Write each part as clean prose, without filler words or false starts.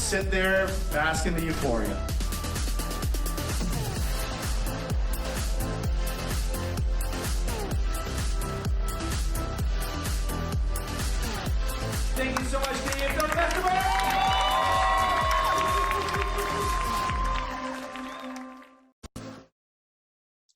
sit there, bask in the euphoria. Thank you so much, Canadian Film Festival!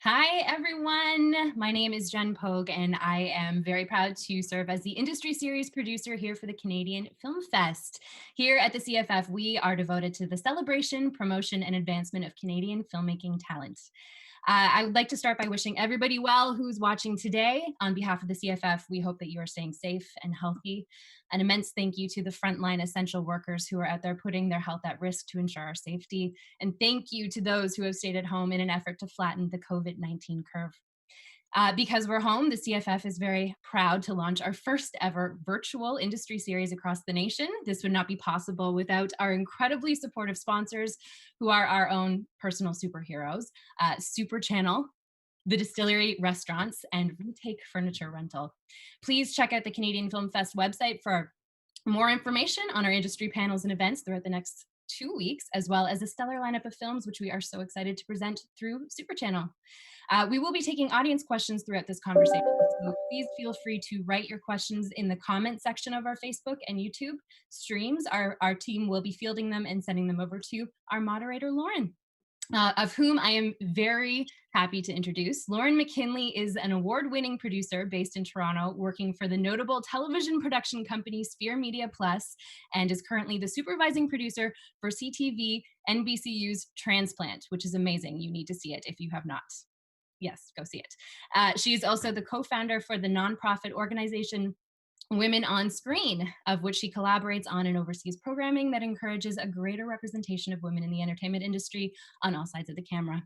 Hi, everyone. My name is Jen Pogue, and I am very proud to serve as the industry series producer here for the Canadian Film Fest. Here at the CFF, we are devoted to the celebration, promotion, and advancement of Canadian filmmaking talent. I would like to start by wishing everybody well who's watching today. On behalf of the CFF, we hope that you are staying safe and healthy. An immense thank you to the frontline essential workers who are out there putting their health at risk to ensure our safety. And thank you to those who have stayed at home in an effort to flatten the COVID-19 curve. Because we're home, the CFF is very proud to launch our first ever virtual industry series across the nation. This would not be possible without our incredibly supportive sponsors, who are our own personal superheroes, Super Channel, the Distillery Restaurants, and Retake Furniture Rental. Please check out the Canadian Film Fest website for more information on our industry panels and events throughout the next 2 weeks, as well as a stellar lineup of films, which we are so excited to present through Super Channel. We will be taking audience questions throughout this conversation, so please feel free to write your questions in the comment section of our Facebook and YouTube streams. Our team will be fielding them and sending them over to our moderator, Lauren. Of whom I am very happy to introduce. Lauren MacKinlay is an award-winning producer based in Toronto, working for the notable television production company Sphere Media Plus, and is currently the supervising producer for CTV NBCU's Transplant, which is amazing. You need to see it if you have not. Yes, go see it. She is also the co-founder for the nonprofit organization Women on Screen, of which she collaborates on and oversees programming that encourages a greater representation of women in the entertainment industry on all sides of the camera.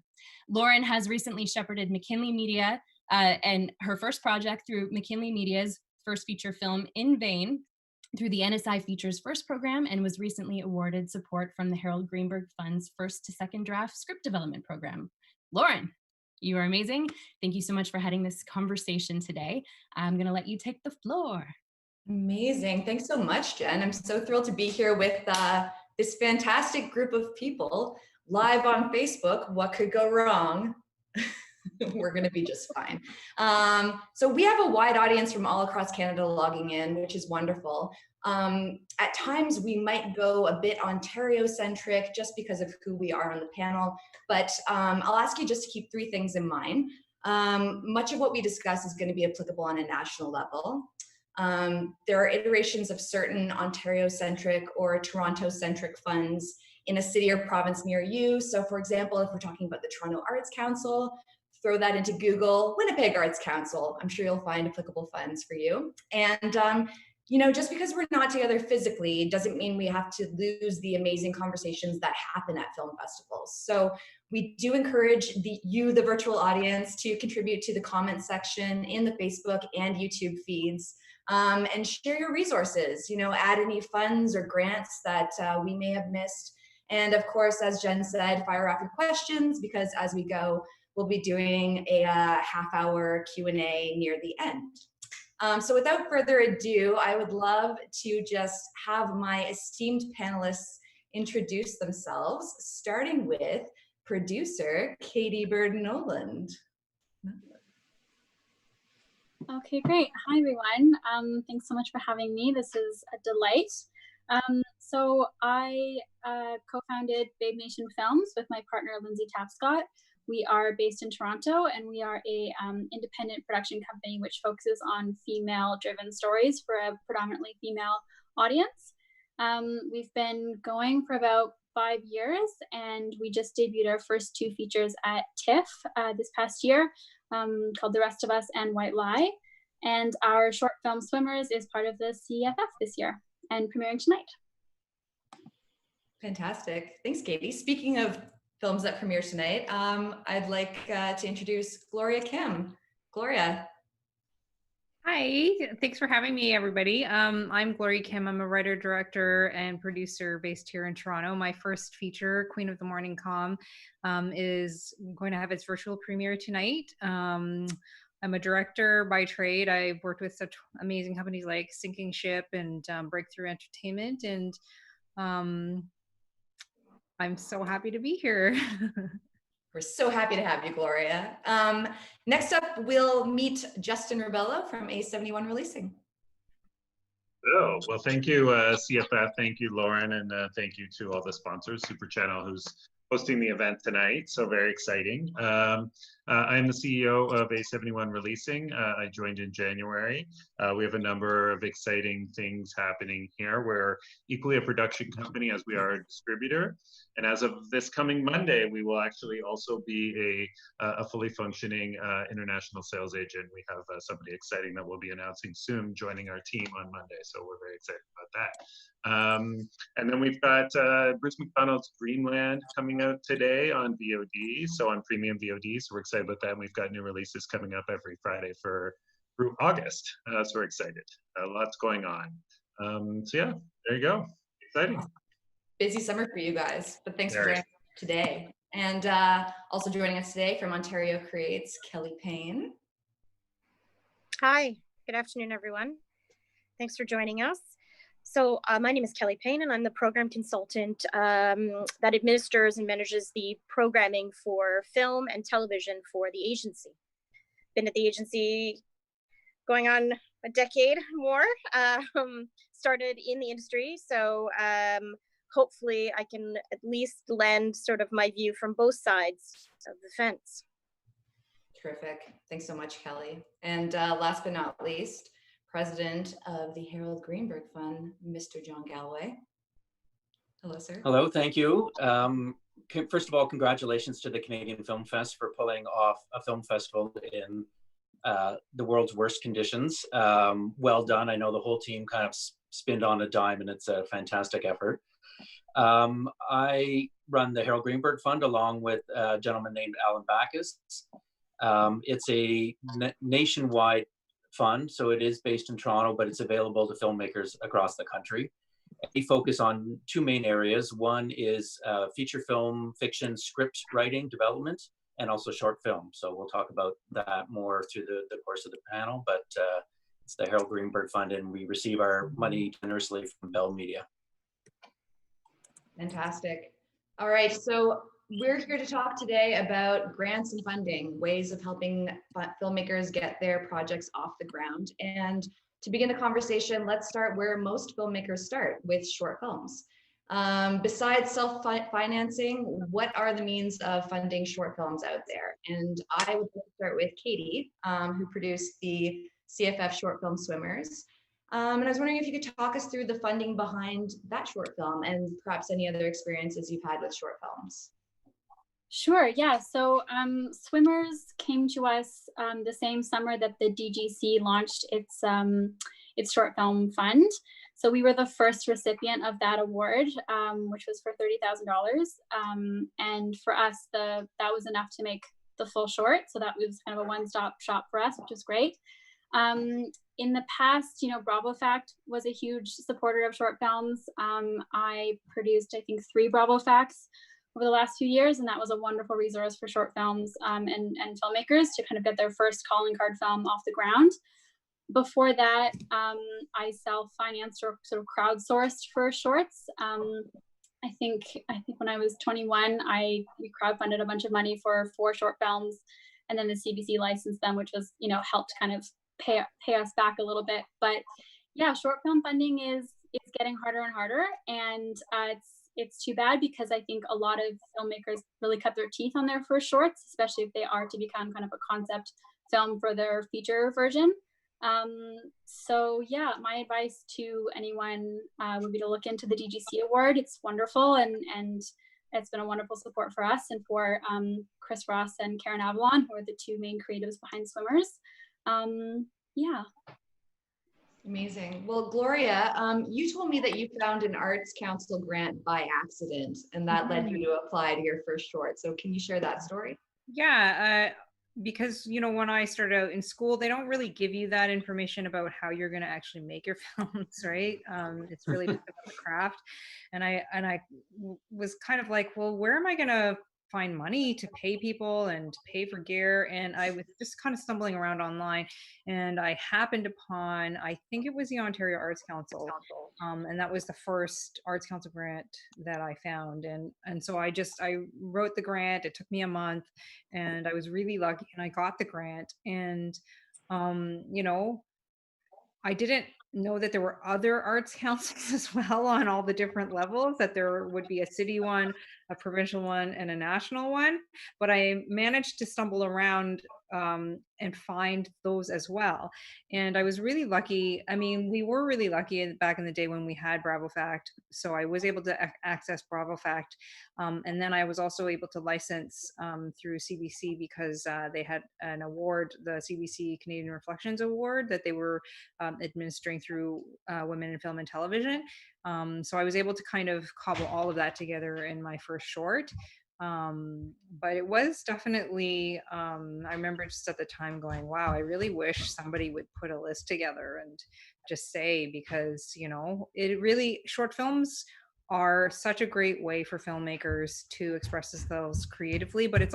Lauren has recently shepherded MacKinlay Media and her first project through MacKinlay Media's first feature film, In Vain, through the NSI Features First program, and was recently awarded support from the Harold Greenberg Fund's first to second draft script development program. Lauren, you are amazing. Thank you so much for heading this conversation today. I'm going to let you take the floor. Amazing. Thanks so much, Jen. I'm so thrilled to be here with this fantastic group of people live on Facebook. What could go wrong? We're going to be just fine. So we have a wide audience from all across Canada logging in, which is wonderful. At times we might go a bit Ontario-centric just because of who we are on the panel, but I'll ask you just to keep 3 things in mind. Much of what we discuss is going to be applicable on a national level. There are iterations of certain Ontario-centric or Toronto-centric funds in a city or province near you. So for example, if we're talking about the Toronto Arts Council, throw that into Google, Winnipeg Arts Council. I'm sure you'll find applicable funds for you. And you know, just because we're not together physically doesn't mean we have to lose the amazing conversations that happen at film festivals. So we do encourage the virtual audience, to contribute to the comment section in the Facebook and YouTube feeds. And share your resources, you know, add any funds or grants that we may have missed. And of course, as Jen said, fire off your questions, because as we go, we'll be doing a half-hour Q&A near the end. So without further ado, I would love to just have my esteemed panelists introduce themselves, starting with producer Katie Bird-Noland. Okay, great. Hi, everyone. Thanks so much for having me. This is a delight. So I co-founded Babe Nation Films with my partner, Lindsay Tapscott. We are based in Toronto, and we are a independent production company which focuses on female-driven stories for a predominantly female audience. We've been going for about 5 years, and we just debuted our first 2 features at TIFF this past year, called The Rest of Us and White Lie. And our short film Swimmers is part of the CFF this year and premiering tonight. Fantastic. Thanks, Katie. Speaking of films that premiere tonight, I'd like to introduce Gloria Kim. Gloria. Hi, thanks for having me, everybody. I'm Gloria Kim. I'm a writer, director, and producer based here in Toronto. My first feature, Queen of the Morning Calm, is going to have its virtual premiere tonight. I'm a director by trade. I've worked with such amazing companies like Sinking Ship and Breakthrough Entertainment, and I'm so happy to be here. We're so happy to have you, Gloria. Next up, we'll meet Justin Rubello from A71 Releasing. Oh, well, thank you, CFF. Thank you, Lauren, and thank you to all the sponsors, Super Channel, who's hosting the event tonight. So very exciting. I'm the CEO of A71 Releasing. I joined in January. We have a number of exciting things happening here. We're equally a production company as we are a distributor. And as of this coming Monday, we will actually also be a fully functioning international sales agent. We have somebody exciting that we'll be announcing soon joining our team on Monday. So we're very excited about that. And then we've got Bruce McDonald's Dreamland coming out today on VOD, so on premium VOD. So we're excited about that. And we've got new releases coming up every Friday through August. So we're excited. Lots going on. So yeah, there you go. Exciting. Busy summer for you guys, but thanks for joining us today. And also joining us today from Ontario Creates, Kelly Payne. Hi, good afternoon, everyone. Thanks for joining us. So my name is Kelly Payne, and I'm the program consultant that administers and manages the programming for film and television for the agency. Been at the agency going on a decade more, started in the industry. So hopefully I can at least lend sort of my view from both sides of the fence. Terrific. Thanks so much, Kelly. And last but not least, President of the Harold Greenberg Fund, Mr. John Galloway. Hello, sir. Hello, thank you. First of all, congratulations to the Canadian Film Fest for pulling off a film festival in the world's worst conditions. Well done. I know the whole team kind of spinned on a dime, and it's a fantastic effort. I run the Harold Greenberg Fund along with a gentleman named Alan Backus. It's a nationwide fund, so it is based in Toronto, but it's available to filmmakers across the country. We focus on two main areas. One is feature film, fiction, script writing, development, and also short film. So we'll talk about that more through the course of the panel, but it's the Harold Greenberg Fund, and we receive our money generously from Bell Media. Fantastic. All right, so we're here to talk today about grants and funding, ways of helping filmmakers get their projects off the ground. And to begin the conversation, let's start where most filmmakers start, with short films. Besides self-financing, what are the means of funding short films out there? And I would like to start with Katie, who produced the CFF short film Swimmers. And I was wondering if you could talk us through the funding behind that short film and perhaps any other experiences you've had with short films. Sure, yeah. So Swimmers came to us the same summer that the DGC launched its short film fund. So we were the first recipient of that award, which was for $30,000. And for us, that was enough to make the full short. So that was kind of a one-stop shop for us, which was great. In the past, Bravo Fact was a huge supporter of short films. I produced, I think, 3 Bravo Facts over the last few years, and that was a wonderful resource for short films and filmmakers to kind of get their first calling card film off the ground. Before that, I self-financed or sort of crowdsourced for shorts. I think when I was 21, we crowdfunded a bunch of money for 4 short films, and then the CBC licensed them, which was, helped kind of pay us back a little bit. But yeah, short film funding is getting harder and harder, and it's too bad because I think a lot of filmmakers really cut their teeth on their first shorts, especially if they are to become kind of a concept film for their feature version. So yeah, my advice to anyone would be to look into the DGC award. It's wonderful, and it's been a wonderful support for us and for Chris Ross and Karen Avalon, who are the 2 main creatives behind Swimmers. Yeah. Amazing. Well, Gloria, you told me that you found an Arts Council grant by accident, and that led you to apply to your first short. So can you share that story? Yeah, because, when I started out in school, they don't really give you that information about how you're going to actually make your films, right? It's really just about the craft. And I was kind of like, well, where am I going to find money to pay people and to pay for gear. And I was just kind of stumbling around online, and I happened upon, I think it was the Ontario Arts Council. And that was the first Arts Council grant that I found. And so I wrote the grant. It took me a month, and I was really lucky, and I got the grant. And, you know, I didn't know that there were other arts councils as well on all the different levels, that there would be a city one, a provincial one, and a national one. But I managed to stumble around and find those as well. And I was really lucky. I mean, we were really lucky back in the day when we had Bravo Fact. So I was able to access Bravo Fact. And then I was also able to license through CBC because they had an award, the CBC Canadian Reflections Award, that they were administering through Women in Film and Television. So I was able to kind of cobble all of that together in my first short. But it was definitely, I remember just at the time going, wow, I really wish somebody would put a list together and just say, because, you know, it really, short films are such a great way for filmmakers to express themselves creatively, but it's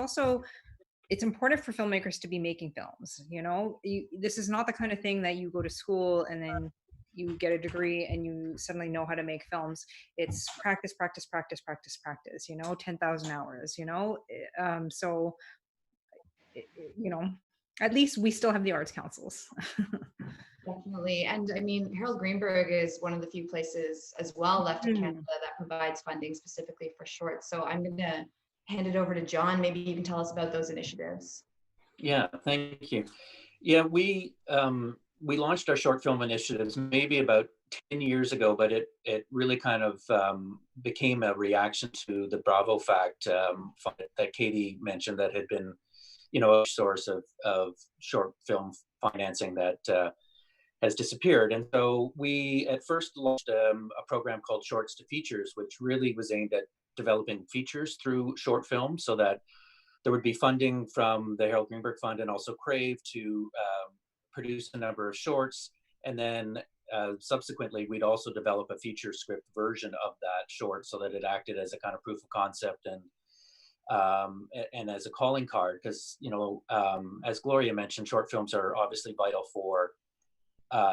important for filmmakers to be making films. You know, this is not the kind of thing that you go to school and then you get a degree and you suddenly know how to make films. It's practice, practice, practice, practice, practice, you know, 10,000 hours, you know? So, you know, at least we still have the arts councils. Definitely. And I mean, Harold Greenberg is one of the few places as well left in Canada that provides funding specifically for shorts. So I'm going to hand it over to John. Maybe you can tell us about those initiatives. Yeah, thank you. Yeah, we launched our short film initiatives maybe about 10 years ago, but it really kind of became a reaction to the Bravo Fact fund that Katie mentioned, that had been, you know, a source of short film financing that has disappeared. And so we at first launched a program called Shorts to Features, which really was aimed at developing features through short films, so that there would be funding from the Harold Greenberg Fund and also Crave to produce a number of shorts. And then subsequently, we'd also develop a feature script version of that short, so that it acted as a kind of proof of concept and as a calling card. Because, you know, as Gloria mentioned, short films are obviously vital for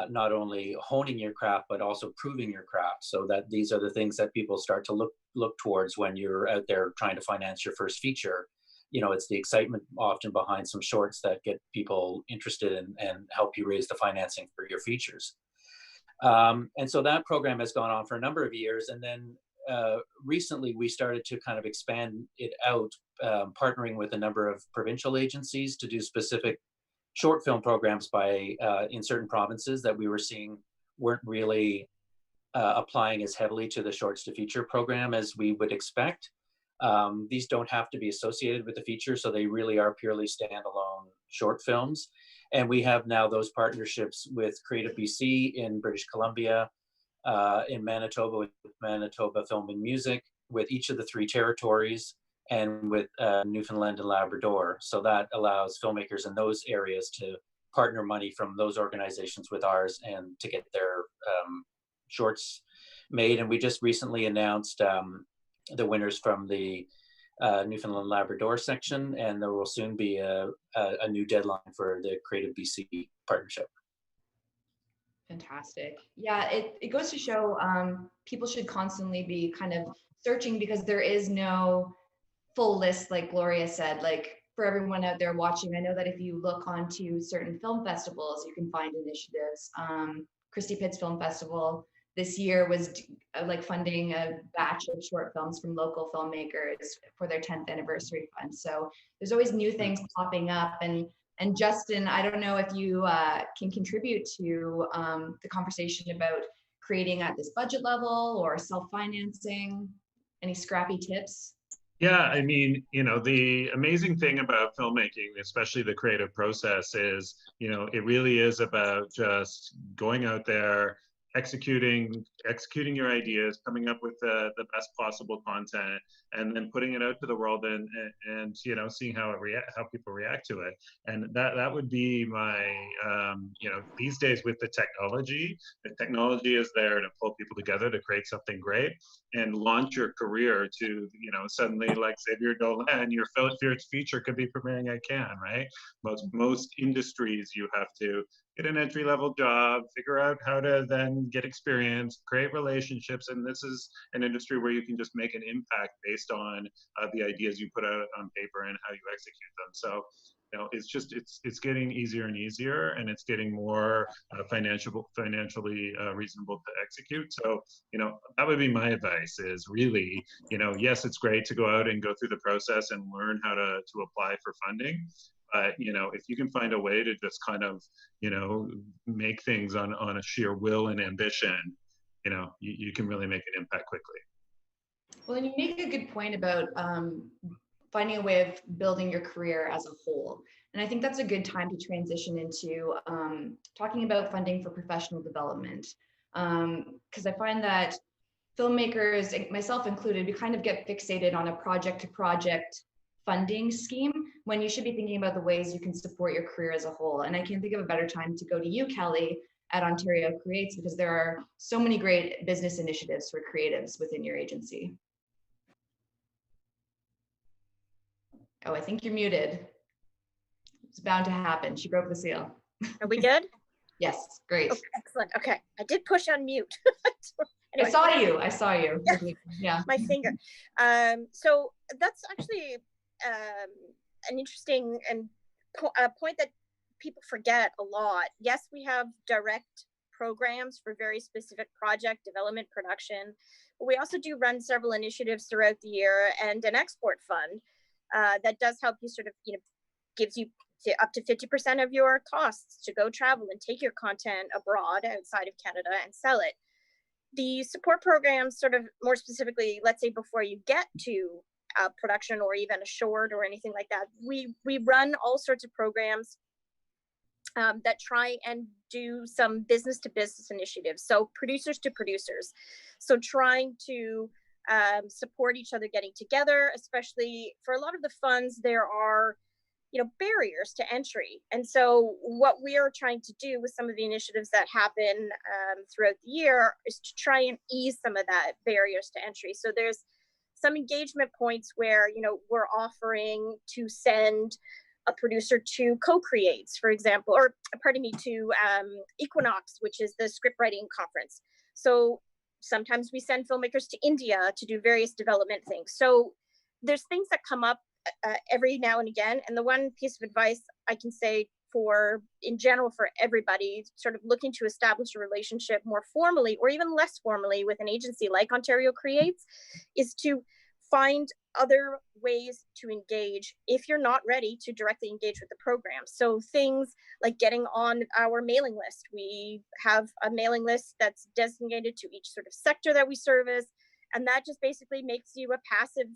not only honing your craft, but also proving your craft, so that these are the things that people start to look towards when you're out there trying to finance your first feature. You know, it's the excitement often behind some shorts that get people interested and help you raise the financing for your features. And so that program has gone on for a number of years. And then recently we started to kind of expand it out, partnering with a number of provincial agencies to do specific short film programs by in certain provinces that we were seeing weren't really applying as heavily to the Shorts to Feature program as we would expect. These don't have to be associated with the feature, so they really are purely standalone short films. And we have now those partnerships with Creative BC in British Columbia, in Manitoba with Manitoba Film and Music, with each of the 3 territories, and with Newfoundland and Labrador. So that allows filmmakers in those areas to partner money from those organizations with ours and to get their shorts made. And we just recently announced the winners from the Newfoundland and Labrador section, and there will soon be a new deadline for the Creative BC partnership. Fantastic. Yeah, it goes to show people should constantly be kind of searching, because there is no full list, like Gloria said. Like, for everyone out there watching, I know that if you look onto certain film festivals, you can find initiatives. Christie Pitts Film Festival this year was like funding a batch of short films from local filmmakers for their 10th anniversary fund. So there's always new things popping up. And Justin, I don't know if you can contribute to the conversation about creating at this budget level or self-financing. Any scrappy tips? Yeah, I mean, you know, the amazing thing about filmmaking, especially the creative process, is, you know, it really is about just going out there, executing your ideas, coming up with the best possible content, and then putting it out to the world, and you know, seeing how people react to it. And that would be my you know, these days with the technology is there to pull people together to create something great and launch your career to, you know, suddenly, like Xavier Dolan, your feature could be premiering at Cannes, right? Most industries, you have to get an entry-level job, figure out how to then get experience, create relationships, and this is an industry where you can just make an impact based on the ideas you put out on paper and how you execute them. So, you know, it's getting easier and easier, and it's getting more financially reasonable to execute. So, you know, that would be my advice: is really, you know, yes, it's great to go out and go through the process and learn how to apply for funding. But, you know, if you can find a way to just kind of, you know, make things on a sheer will and ambition, you know, you can really make an impact quickly. Well, and you make a good point about finding a way of building your career as a whole. And I think that's a good time to transition into talking about funding for professional development. Because I find that filmmakers, myself included, we kind of get fixated on a project to project funding scheme when you should be thinking about the ways you can support your career as a whole. And I can't think of a better time to go to you, Kelly, at Ontario Creates, because there are so many great business initiatives for creatives within your agency. Oh, I think you're muted. It's bound to happen. She broke the seal. Are we good? Yes, great. Okay, excellent. Okay, I did push on mute. Anyway. I saw you. Yeah. My finger. So that's actually an interesting point that people forget a lot. Yes, we have direct programs for very specific project development, production, but we also do run several initiatives throughout the year, and an export fund that does help you sort of, you know, gives you up to 50% of your costs to go travel and take your content abroad outside of Canada and sell it. The support programs, sort of more specifically, let's say before you get to production or even a short or anything like that, we run all sorts of programs that try and do some business to business initiatives. So producers to producers. So trying to support each other getting together, especially for a lot of the funds, there are, you know, barriers to entry. And so what we are trying to do with some of the initiatives that happen throughout the year is to try and ease some of that barriers to entry. So there's some engagement points where, you know, we're offering to send a producer to co-creates, for example, or pardon me, to Equinox, which is the script writing conference. So sometimes we send filmmakers to India to do various development things. So there's things that come up every now and again. And the one piece of advice I can say in general for everybody sort of looking to establish a relationship more formally or even less formally with an agency like Ontario Creates is to find other ways to engage if you're not ready to directly engage with the program. So things like getting on our mailing list. We have a mailing list that's designated to each sort of sector that we service. And that just basically makes you a passive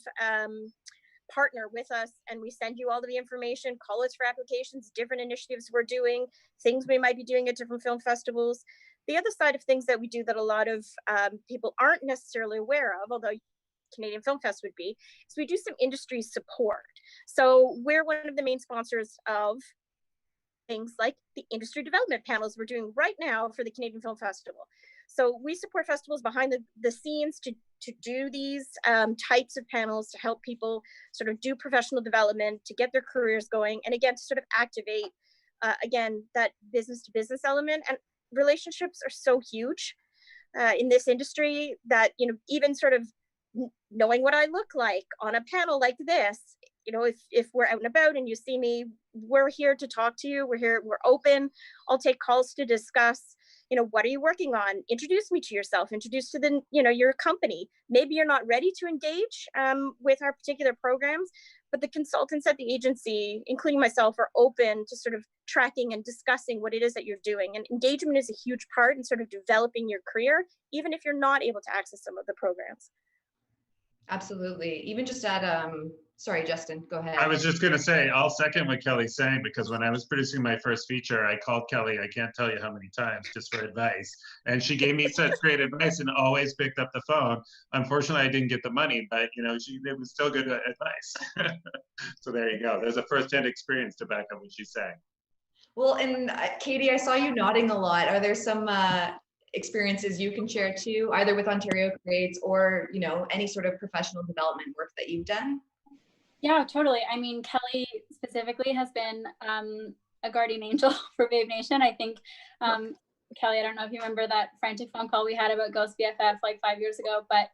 partner with us, and we send you all of the information, call us for applications, different initiatives we're doing, things we might be doing at different film festivals. The other side of things that we do that a lot of people aren't necessarily aware of, although Canadian Film Fest would be, is we do some industry support. So we're one of the main sponsors of things like the industry development panels we're doing right now for the Canadian Film Festival. So we support festivals behind the scenes to do these types of panels to help people sort of do professional development, to get their careers going, and again, to sort of activate, again, that business to business element. And relationships are so huge in this industry that, you know, even sort of knowing what I look like on a panel like this, you know, if we're out and about and you see me, we're here to talk to you. We're here, we're open. I'll take calls to discuss, you know, what are you working on? Introduce me to yourself, introduce to the, you know, your company. Maybe you're not ready to engage with our particular programs, but the consultants at the agency, including myself, are open to sort of tracking and discussing what it is that you're doing. And engagement is a huge part in sort of developing your career, even if you're not able to access some of the programs. Absolutely. Even just at, sorry, Justin, go ahead. I was just going to say, I'll second what Kelly's saying, because when I was producing my first feature, I called Kelly, I can't tell you how many times, just for advice. And she gave me such great advice and always picked up the phone. Unfortunately, I didn't get the money, but it was still good advice. So there you go. There's a first-hand experience to back up what she's saying. Well, and Katie, I saw you nodding a lot. Are there some experiences you can share too, either with Ontario Creates or, any sort of professional development work that you've done? Yeah, totally. I mean, Kelly specifically has been a guardian angel for Babe Nation. I think, Kelly, I don't know if you remember that frantic phone call we had about Ghost BFF like 5 years ago, but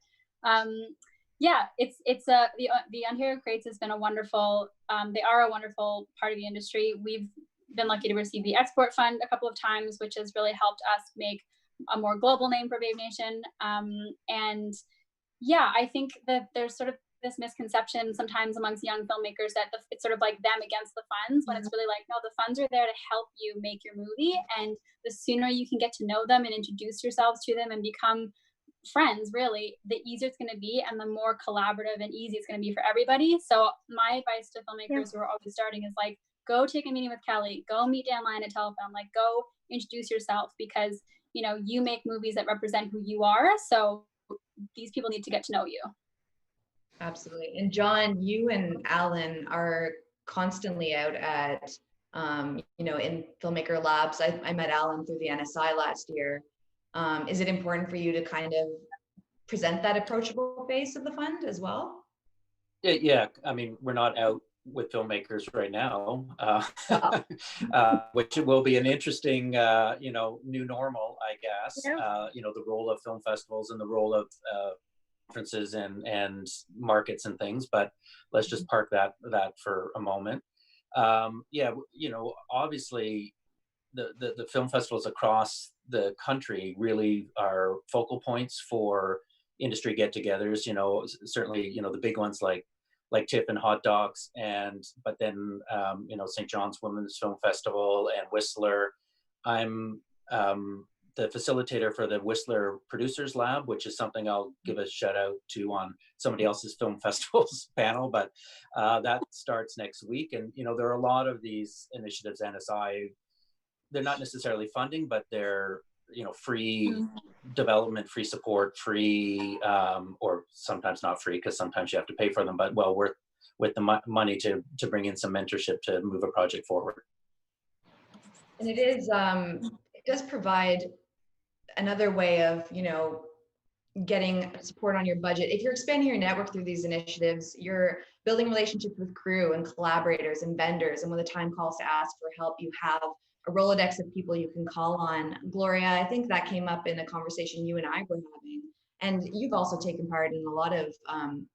yeah, the Ontario Creates has been a wonderful, they are a wonderful part of the industry. We've been lucky to receive the export fund a couple of times, which has really helped us make a more global name for Babe Nation. And yeah, I think that there's sort of this misconception sometimes amongst young filmmakers that it's sort of like them against the funds, when it's really like, no, the funds are there to help you make your movie. And the sooner you can get to know them and introduce yourselves to them and become friends, really, the easier it's going to be and the more collaborative and easy it's going to be for everybody. So my advice to filmmakers who are always starting is like, go take a meeting with Kelly, go meet Dan Lyon at Telefilm, like go introduce yourself, because you make movies that represent who you are. So these people need to get to know you. Absolutely. And John, you and Alan are constantly out at, in filmmaker labs. I met Alan through the NSI last year. Is it important for you to kind of present that approachable face of the fund as well? Yeah. I mean, we're not out with filmmakers right now, which will be an interesting, new normal, I guess. Yeah. The role of film festivals and the role of conferences and markets and things, but let's just park that for a moment. Obviously the film festivals across the country really are focal points for industry get-togethers. Certainly the big ones like TIFF and Hot Docs, but then St. John's Women's Film Festival and Whistler. I'm the facilitator for the Whistler Producers Lab, which is something I'll give a shout out to on somebody else's film festivals panel, but that starts next week. And, there are a lot of these initiatives, NSI, they're not necessarily funding, but they're, free development, free support, free, or sometimes not free, because sometimes you have to pay for them, but well worth with the money to bring in some mentorship to move a project forward. And it does provide another way of, getting support on your budget. If you're expanding your network through these initiatives, you're building relationships with crew and collaborators and vendors. And when the time calls to ask for help, you have a Rolodex of people you can call on. Gloria, I think that came up in a conversation you and I were having. And you've also taken part in a lot of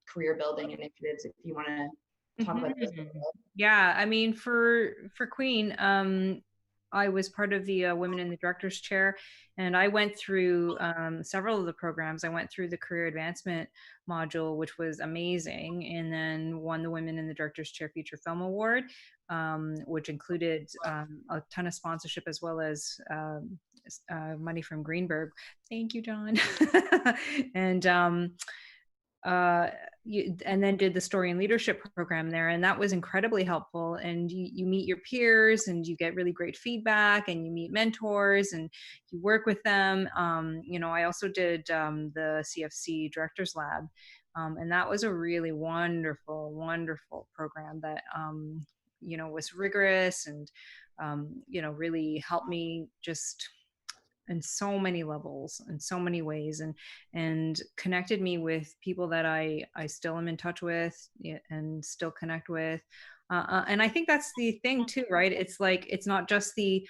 career building initiatives, if you want to talk about this. Yeah, I mean, for Queen, I was part of the Women in the Directors Chair, and I went through several of the programs. I went through the Career Advancement module, which was amazing, and then won the Women in the Directors Chair Feature Film Award, which included a ton of sponsorship as well as money from Greenberg. Thank you, John. And then did the Story and Leadership program there, and that was incredibly helpful. And you meet your peers and you get really great feedback, and you meet mentors and you work with them. I also did the CFC Directors Lab, and that was a really wonderful program that was rigorous and really helped me just in so many levels, in so many ways, and connected me with people that I still am in touch with and still connect with. And I think that's the thing too, right? It's like, it's not just the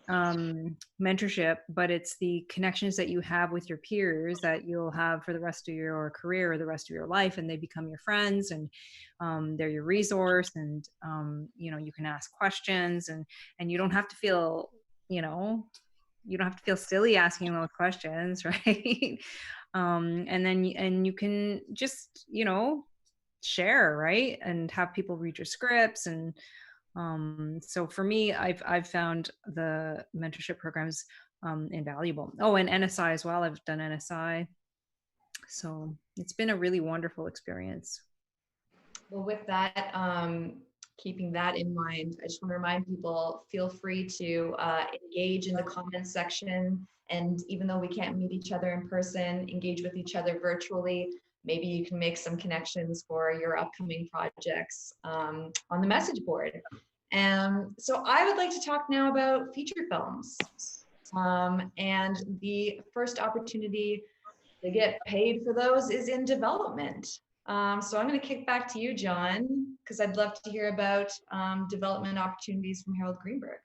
mentorship, but it's the connections that you have with your peers that you'll have for the rest of your career or the rest of your life, and they become your friends, and they're your resource, and you can ask questions, and you don't have to feel you don't have to feel silly asking those questions, right? And you can just, share, right? And have people read your scripts. And so for me, I've found the mentorship programs invaluable. Oh, and NSI as well. I've done NSI. So it's been a really wonderful experience. Well, with that, keeping that in mind, I just want to remind people, feel free to engage in the comments section. And even though we can't meet each other in person, engage with each other virtually. Maybe you can make some connections for your upcoming projects on the message board. So I would like to talk now about feature films. And the first opportunity to get paid for those is in development. So I'm going to kick back to you, John, because I'd love to hear about development opportunities from Harold Greenberg.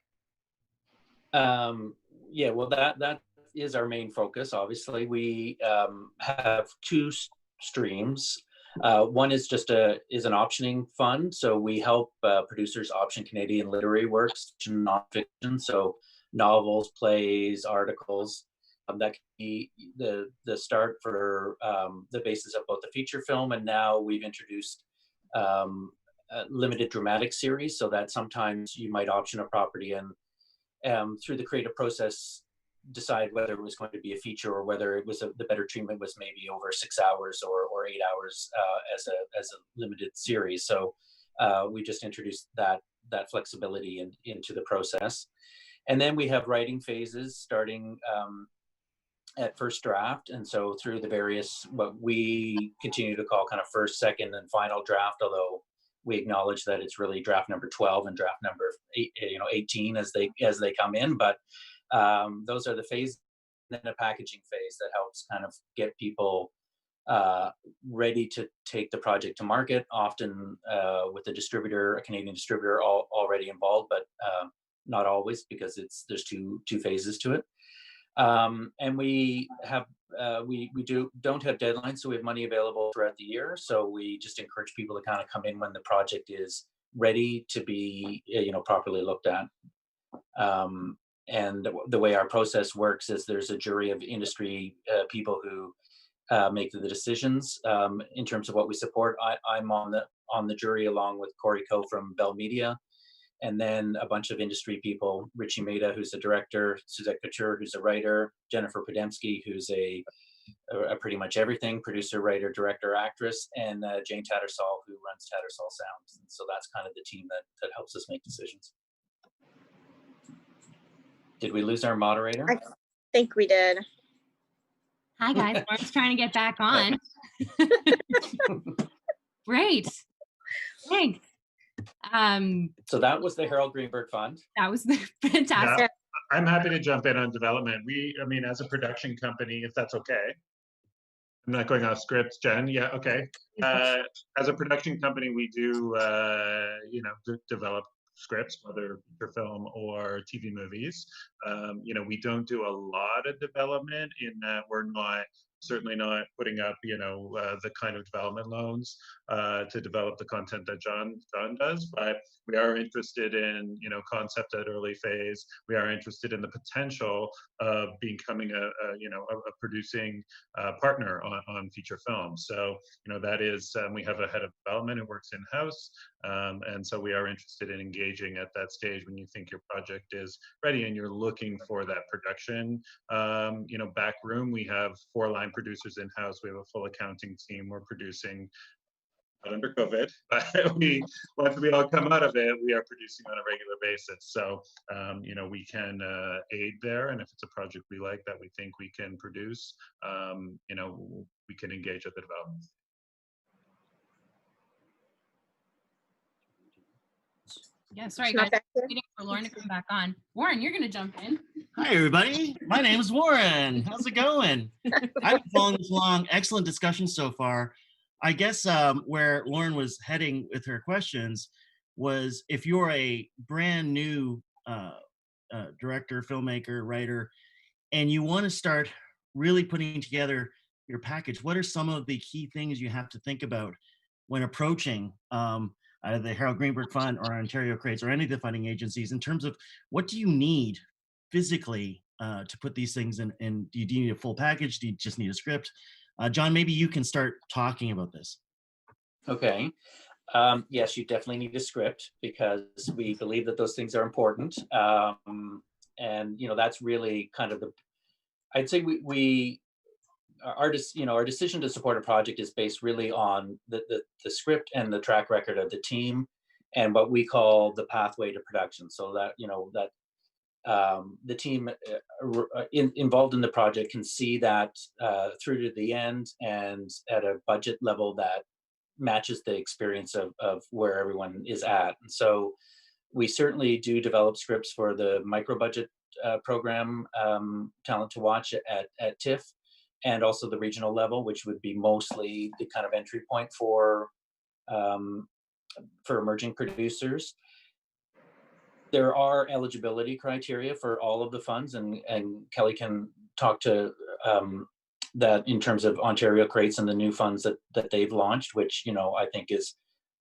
Yeah, well, that is our main focus. Obviously, we have two streams. One is just an optioning fund. So we help producers option Canadian literary works, nonfiction. So novels, plays, articles. That can be the start for the basis of both the feature film, and now we've introduced a limited dramatic series, so that sometimes you might option a property and through the creative process decide whether it was going to be a feature or whether it was the better treatment was maybe over 6 hours or 8 hours as a limited series. So we just introduced that flexibility into the process. And then we have writing phases starting at first draft, and so through the various what we continue to call kind of first, second, and final draft, although we acknowledge that it's really draft number 12 and draft number 18 as they come in. But those are the phases. And then a packaging phase that helps kind of get people ready to take the project to market, often with a Canadian distributor already involved, but not always, because there's two phases to it. And we have don't have deadlines, so we have money available throughout the year. So we just encourage people to kind of come in when the project is ready to be properly looked at. And the way our process works is there's a jury of industry people who make the decisions in terms of what we support. I'm on the jury along with Corey Coe from Bell Media. And then a bunch of industry people, Richie Maida, who's a director, Suzette Couture, who's a writer, Jennifer Podemsky, who's a pretty much everything, producer, writer, director, actress, and Jane Tattersall, who runs Tattersall Sounds. And so that's kind of the team that helps us make decisions. Did we lose our moderator? I think we did. Hi guys, Lauren's trying to get back on. Great, thanks. So that was the Harold Greenberg Fund. That was fantastic. Yeah, I'm happy to jump in on development. As a production company, if that's okay. I'm not going off script, Jen. Yeah, okay. As a production company, we do, develop scripts, whether for film or TV movies. We don't do a lot of development in that we're certainly not putting up, the kind of development loans to develop the content that John does, but we are interested in, concept at early phase. We are interested in the potential of becoming a producing partner on feature films. So, that is, we have a head of development who works in-house. And so we are interested in engaging at that stage when you think your project is ready and you're looking for that production, back room. We have 4 line producers in-house. We have a full accounting team. We're producing, not under COVID, but once we all come out of it, we are producing on a regular basis. So, we can aid there. And if it's a project we like that we think we can produce, we can engage at the development. Yeah, sorry guys, waiting for Lauren to come back on. Warren, you're gonna jump in. Hi everybody, my name is Warren. How's it going? I've been following this along. Excellent discussion so far. I guess where Lauren was heading with her questions was, if you're a brand new director, filmmaker, writer, and you want to start really putting together your package, what are some of the key things you have to think about when approaching either the Harold Greenberg Fund or Ontario Creates or any of the funding agencies, in terms of what do you need physically to put these things in? And do you need a full package? Do you just need a script? John, maybe you can start talking about this. Okay. Yes, you definitely need a script, because we believe that those things are important. And, that's really kind of I'd say our decision to support a project is based really on the script and the track record of the team, and what we call the pathway to production. So that the team involved in the project can see that through to the end, and at a budget level that matches the experience of where everyone is at. And so we certainly do develop scripts for the micro budget program, Talent to Watch at TIFF, and also the regional level, which would be mostly the kind of entry point for emerging producers. There are eligibility criteria for all of the funds, and Kelly can talk to that in terms of Ontario Creates and the new funds that they've launched, which I think is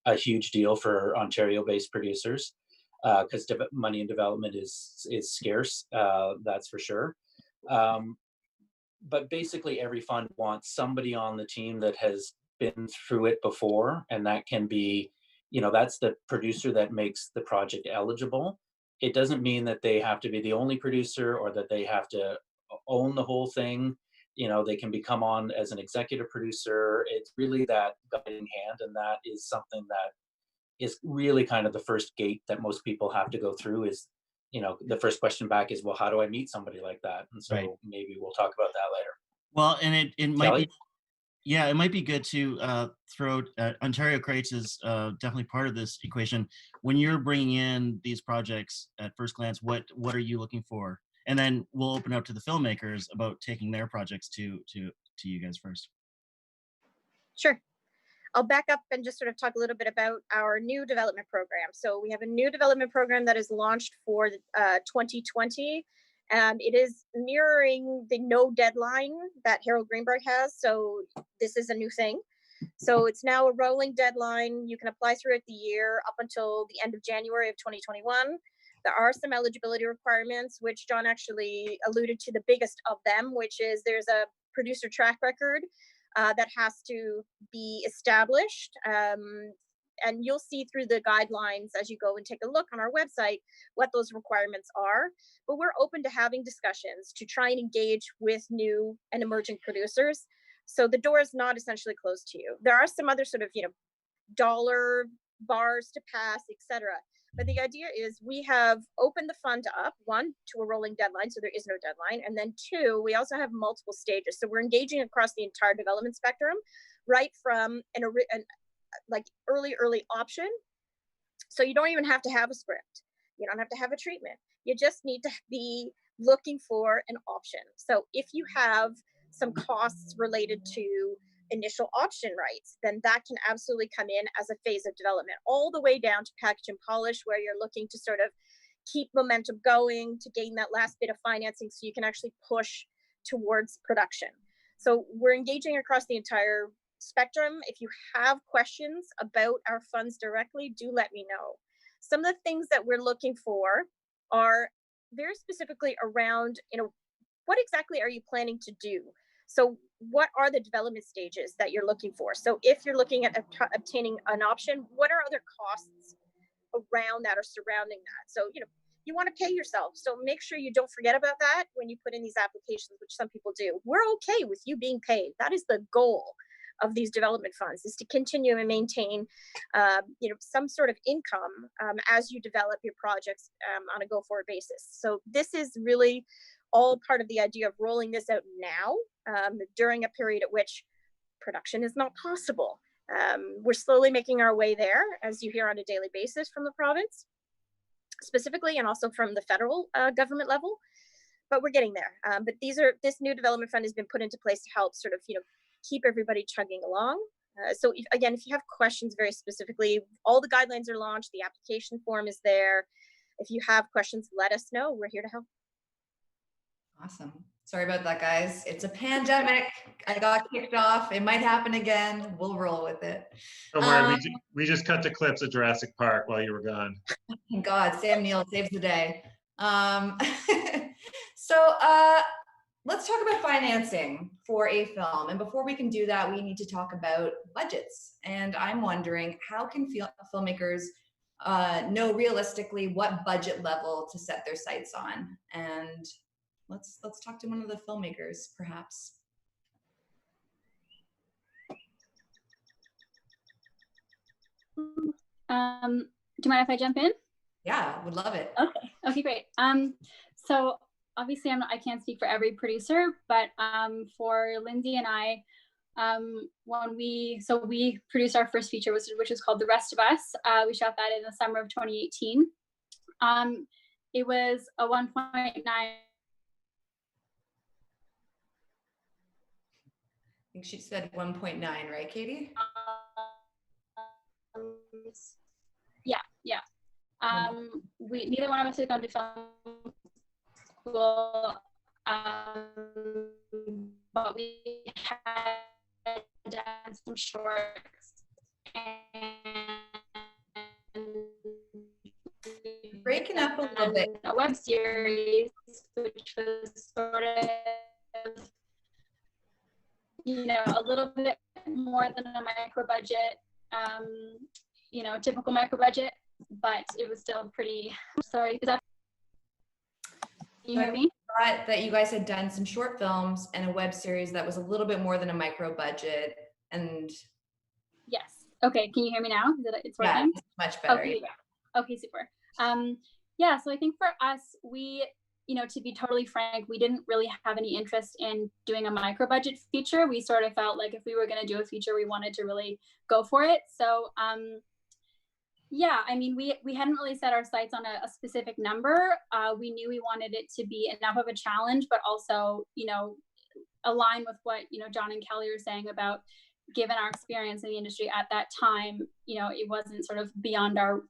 a huge deal for Ontario-based producers, because money in development is scarce, that's for sure. But basically every fund wants somebody on the team that has been through it before, and that can be, that's the producer that makes the project eligible. It doesn't mean that they have to be the only producer or that they have to own the whole thing. They can become on as an executive producer. It's really that guiding hand, and that is something that is really kind of the first gate that most people have to go through. Is the first question back is, well, how do I meet somebody like that? And so maybe we'll talk about that later. Well, and it might Kelly? be, yeah, it might be good to throw Ontario Creates is definitely part of this equation. When you're bringing in these projects at first glance, what are you looking for? And then we'll open up to the filmmakers about taking their projects to you guys first. Sure. I'll back up and just sort of talk a little bit about our new development program. So we have a new development program that is launched for 2020. And it is mirroring the no deadline that Harold Greenberg has. So this is a new thing. So it's now a rolling deadline. You can apply throughout the year up until the end of January of 2021. There are some eligibility requirements, which John actually alluded to the biggest of them, which is there's a producer track record that has to be established. And you'll see through the guidelines as you go and take a look on our website what those requirements are. But we're open to having discussions to try and engage with new and emerging producers. So the door is not essentially closed to you. There are some other sort of, dollar bars to pass, etc. But the idea is we have opened the fund up, one, to a rolling deadline, so there is no deadline. And then two, we also have multiple stages. So we're engaging across the entire development spectrum, right from an like early option. So you don't even have to have a script. You don't have to have a treatment. You just need to be looking for an option. So if you have some costs related to initial option rights, then that can absolutely come in as a phase of development, all the way down to package and polish, where you're looking to sort of keep momentum going to gain that last bit of financing so you can actually push towards production. So we're engaging across the entire spectrum. If you have questions about our funds directly, do let me know. Some of the things that we're looking for are very specifically around, what exactly are you planning to do? So what are the development stages that you're looking for? So if you're looking at obtaining an option, what are other costs around that or surrounding that? So, you want to pay yourself. So make sure you don't forget about that when you put in these applications, which some people do. We're okay with you being paid. That is the goal of these development funds, is to continue and maintain, some sort of income as you develop your projects on a go-forward basis. So this is really all part of the idea of rolling this out now during a period at which production is not possible. We're slowly making our way there, as you hear on a daily basis from the province, specifically, and also from the federal government level, but we're getting there. But this new development fund has been put into place to help sort of, keep everybody chugging along. So if you have questions very specifically, all the guidelines are launched, the application form is there. If you have questions, let us know. We're here to help. Awesome. Sorry about that, guys. It's a pandemic. I got kicked off. It might happen again. We'll roll with it. Don't worry, we just cut to clips of Jurassic Park while you were gone. Thank God, Sam Neill saves the day. Let's talk about financing for a film. And before we can do that, we need to talk about budgets. And I'm wondering, how can filmmakers know realistically what budget level to set their sights on? And let's talk to one of the filmmakers, perhaps. Do you mind if I jump in? Yeah, would love it. Okay, great. So obviously I can't speak for every producer, but for Lindsay and I, when we produced our first feature, which was called The Rest of Us. We shot that in the summer of 2018. It was a 1.9. I think she said 1.9, right, Katie? Yeah. Neither one of us had gone to film school, but we had done some shorts and Breaking up a little bit. a web series, which was sort of, a little bit more than a micro budget, typical micro budget, but it was still pretty. Sorry, can you hear me? I thought that you guys had done some short films and a web series that was a little bit more than a micro budget. And yes. Okay. Can you hear me now? It's working? Yeah, much better. Okay. Yeah. Okay. Super. Yeah. So I think for us, we, to be totally frank, we didn't really have any interest in doing a micro budget feature. We sort of felt like if we were going to do a feature, we wanted to really go for it. So, yeah, I mean, we hadn't really set our sights on a specific number. We knew we wanted it to be enough of a challenge, but also, align with what, John and Kelly are saying about, given our experience in the industry at that time, it wasn't sort of beyond our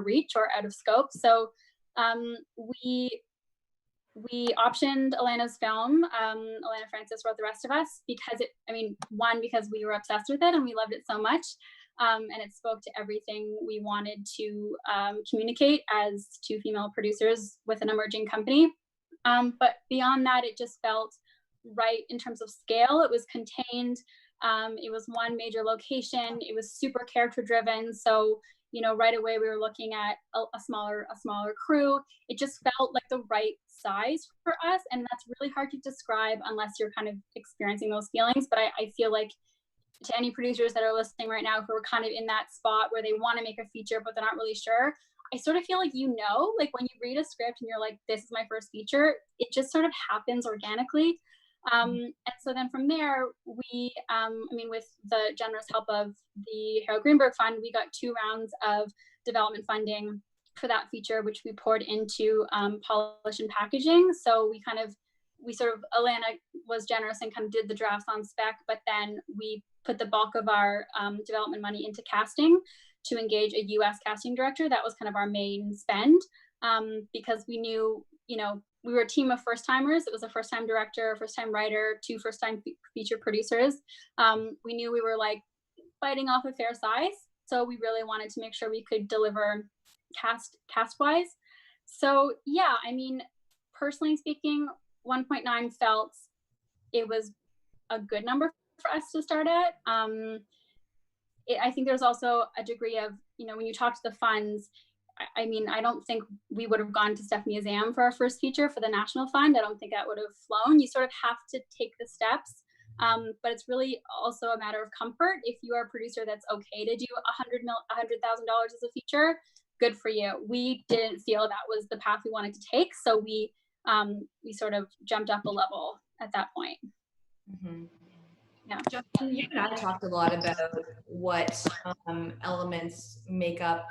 reach or out of scope. So we optioned Elena's film. Elena Francis wrote The Rest of Us because because we were obsessed with it and we loved it so much. And it spoke to everything we wanted to communicate as two female producers with an emerging company. But beyond that, it just felt right in terms of scale. It was contained. It was one major location. It was super character driven. So, right away we were looking at a smaller crew. It just felt like the right size for us. And that's really hard to describe unless you're kind of experiencing those feelings. But I feel like to any producers that are listening right now who are kind of in that spot where they want to make a feature, but they're not really sure, I sort of feel like, like when you read a script and you're like, this is my first feature, it just sort of happens organically. And so then from there, we, with the generous help of the Harold Greenberg Fund, we got 2 rounds of development funding for that feature, which we poured into polish and packaging. So Elena was generous and kind of did the drafts on spec, but then we put the bulk of our development money into casting to engage a US casting director. That was kind of our main spend because we knew, we were a team of first timers. It was a first time director, first time writer, 2 first time feature producers. We knew we were like fighting off a fair size. So we really wanted to make sure we could deliver cast wise. So yeah, personally speaking, 1.9 felt it was a good number for us to start at. I think there's also a degree of, when you talk to the funds, I don't think we would have gone to Stephanie Azam for our first feature for the National Fund. I don't think that would have flown. You sort of have to take the steps, but it's really also a matter of comfort. If you are a producer that's okay to do $100,000 as a feature, good for you. We didn't feel that was the path we wanted to take, so we sort of jumped up a level at that point. Mm-hmm. Yeah. Justin, you and I talked a lot about what elements make up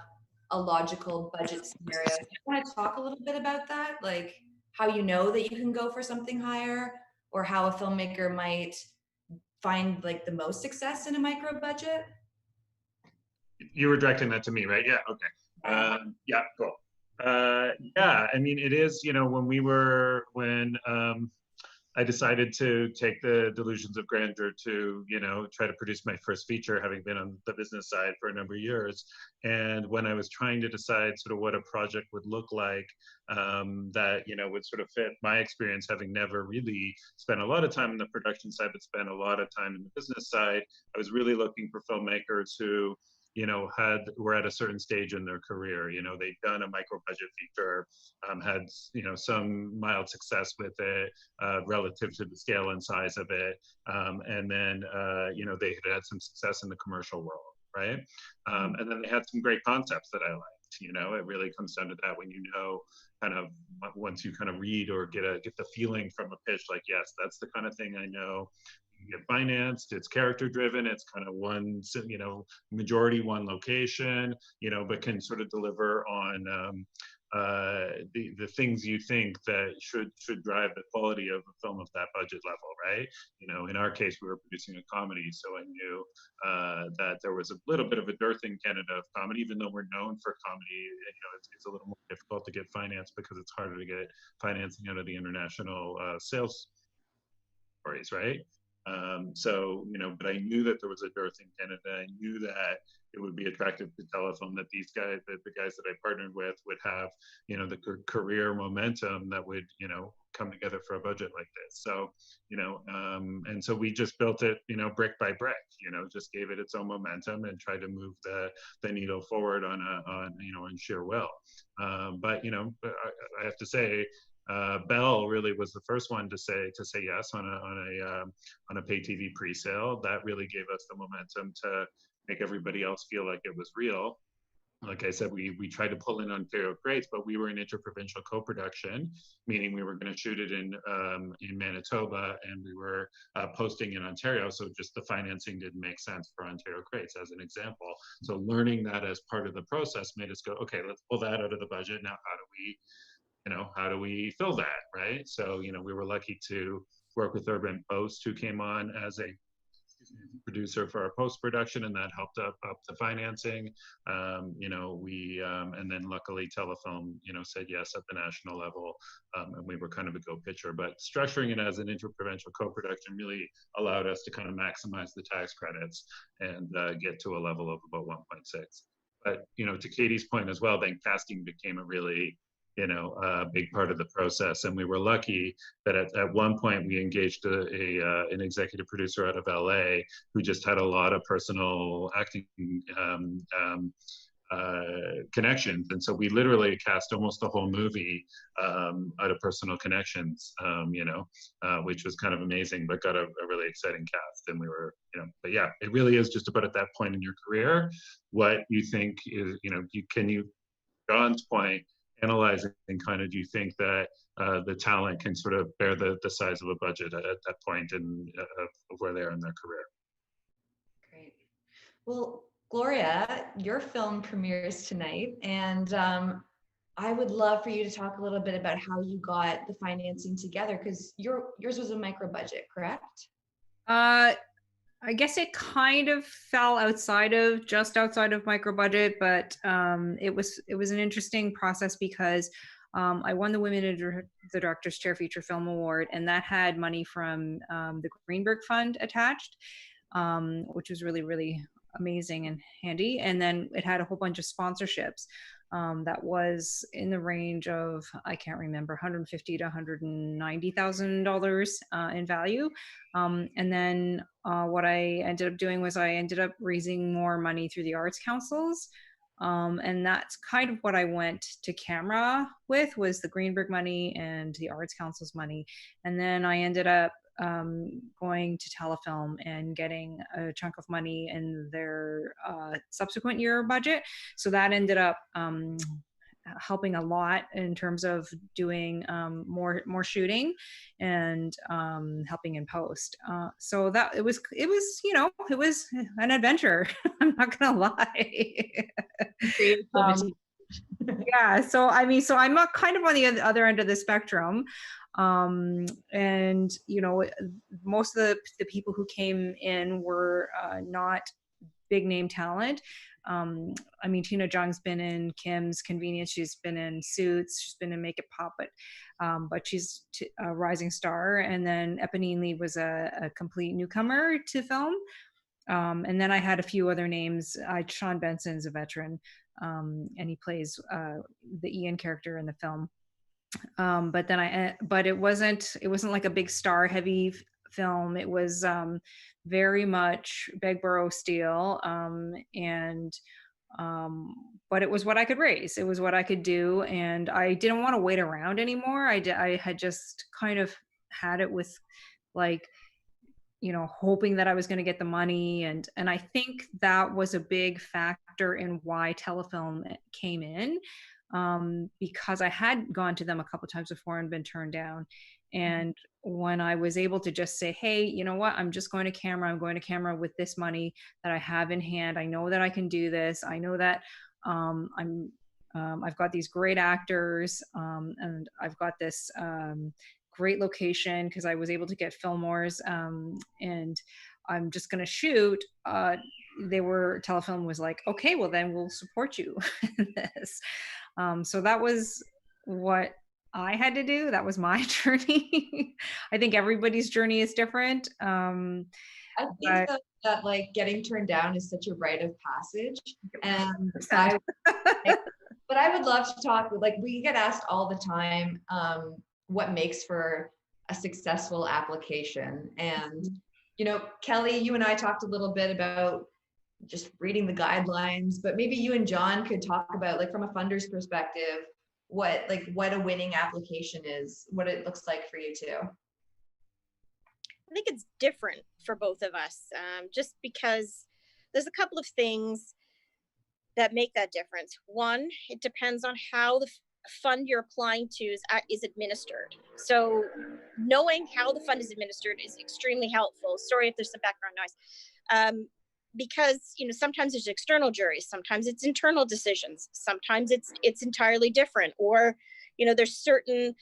a logical budget scenario. Do you want to talk a little bit about that? Like how you know that you can go for something higher, or how a filmmaker might find like the most success in a micro budget? You were directing that to me, right? Yeah, okay. Yeah, cool. Yeah, it is, when I decided to take the delusions of grandeur to, try to produce my first feature, having been on the business side for a number of years. And when I was trying to decide sort of what a project would look like, that, would sort of fit my experience, having never really spent a lot of time on the production side, but spent a lot of time in the business side, I was really looking for filmmakers who, were at a certain stage in their career. They'd done a micro budget feature, had, some mild success with it relative to the scale and size of it. And then, they had had some success in the commercial world. right? And then they had some great concepts that I liked. You know, it really comes down to that when you know, kind of once you kind of read or get the feeling from a pitch, like, yes, that's the kind of thing I know. You get financed, it's character driven, it's kind of one, you know, majority one location, you know, but can sort of deliver on the things you think that should drive the quality of a film of that budget level, right? You know, in our case, we were producing a comedy, so I knew that there was a little bit of a dearth in Canada of comedy, even though we're known for comedy. You know, it's a little more difficult to get finance because it's harder to get financing out of the international sales stories, right? So, you know, but I knew that there was a dearth in Canada. I knew that it would be attractive to telefilm, that these guys, that the guys that I partnered with would have, you know, the career momentum that would, you know, come together for a budget like this. So, you know, and so we just built it, you know, brick by brick, you know, just gave it its own momentum and tried to move the needle forward on you know, on sheer will. But, you know, I have to say, Bell really was the first one to say yes on a pay TV pre-sale. That really gave us the momentum to make everybody else feel like it was real. Like I said, we tried to pull in Ontario Creates, but we were an interprovincial co-production, meaning we were going to shoot it in Manitoba and we were posting in Ontario. So just the financing didn't make sense for Ontario Creates, as an example. So learning that as part of the process made us go, okay, let's pull that out of the budget. Now, how do we fill that, right? So, you know, we were lucky to work with Urban Post, who came on as a producer for our post-production, and that helped up the financing. You know, and then luckily Telefilm, you know, said yes at the national level, and we were kind of a go-pitcher. But structuring it as an interprovincial co-production really allowed us to kind of maximize the tax credits and get to a level of about 1.6. But, you know, to Katie's point as well, then casting became a really, you know, a big part of the process. And we were lucky that at one point we engaged an executive producer out of LA who just had a lot of personal acting connections. And so we literally cast almost the whole movie out of personal connections, you know, which was kind of amazing, but got a really exciting cast. And we were, you know, but yeah, it really is just about at that point in your career, what you think is, you know, John's point, analyzing kind of, do you think that the talent can sort of bear the size of a budget at that point of where they are in their career? Great. Well, Gloria, your film premieres tonight, and I would love for you to talk a little bit about how you got the financing together, because yours was a micro budget, correct? I guess it kind of fell just outside of micro budget, but it was an interesting process because I won the Women in the Director's Chair Feature Film Award, and that had money from the Greenberg Fund attached, which was really, really amazing and handy. And then it had a whole bunch of sponsorships that was in the range of, I can't remember, $150,000 to $190,000 in value. And then what I ended up doing was I ended up raising more money through the arts councils. And that's kind of what I went to camera with, was the Greenberg money and the arts council's money. And then I ended up going to Telefilm and getting a chunk of money in their subsequent year budget. So that ended up helping a lot in terms of doing more shooting and helping in post. So that it was, you know, it was an adventure. I'm not gonna lie. Yeah. So I mean, so I'm not kind of on the other end of the spectrum. And you know, most of the people who came in were not big name talent. I mean, Tina Jung's been in Kim's Convenience, she's been in Suits, she's been in Make It Pop, but she's a rising star. And then Eponine Lee was a complete newcomer to film. And then I had a few other names. Sean Benson's a veteran, and he plays the Ian character in the film. But it wasn't like a big star heavy film. It was very much Begborough steel, but it was what I could raise. It was what I could do, and I didn't want to wait around anymore. I had just kind of had it with, like, you know, hoping that I was going to get the money. And I think that was a big factor in why Telefilm came in, because I had gone to them a couple of times before and been turned down. And when I was able to just say, hey, you know what, I'm just going to camera, I'm going to camera with this money that I have in hand. I know that I can do this. I know that I've got these great actors, and I've got this great location because I was able to get Fillmore's, and I'm just going to shoot. Telefilm was like, okay, well then we'll support you in this. So that was what I had to do. That was my journey. I think everybody's journey is different. I think that like getting turned down is such a rite of passage, and but I would love to talk. Like, we get asked all the time, what makes for a successful application. And, you know, Kelly, you and I talked a little bit about just reading the guidelines, but maybe you and John could talk about, like, from a funder's perspective, what a winning application is, what it looks like for you too. I think it's different for both of us, just because there's a couple of things that make that difference. One, it depends on how the fund you're applying to is administered. So knowing how the fund is administered is extremely helpful. Sorry if there's some background noise. Because, you know, sometimes there's external juries, sometimes it's internal decisions, sometimes it's entirely different, or, you know, there's certain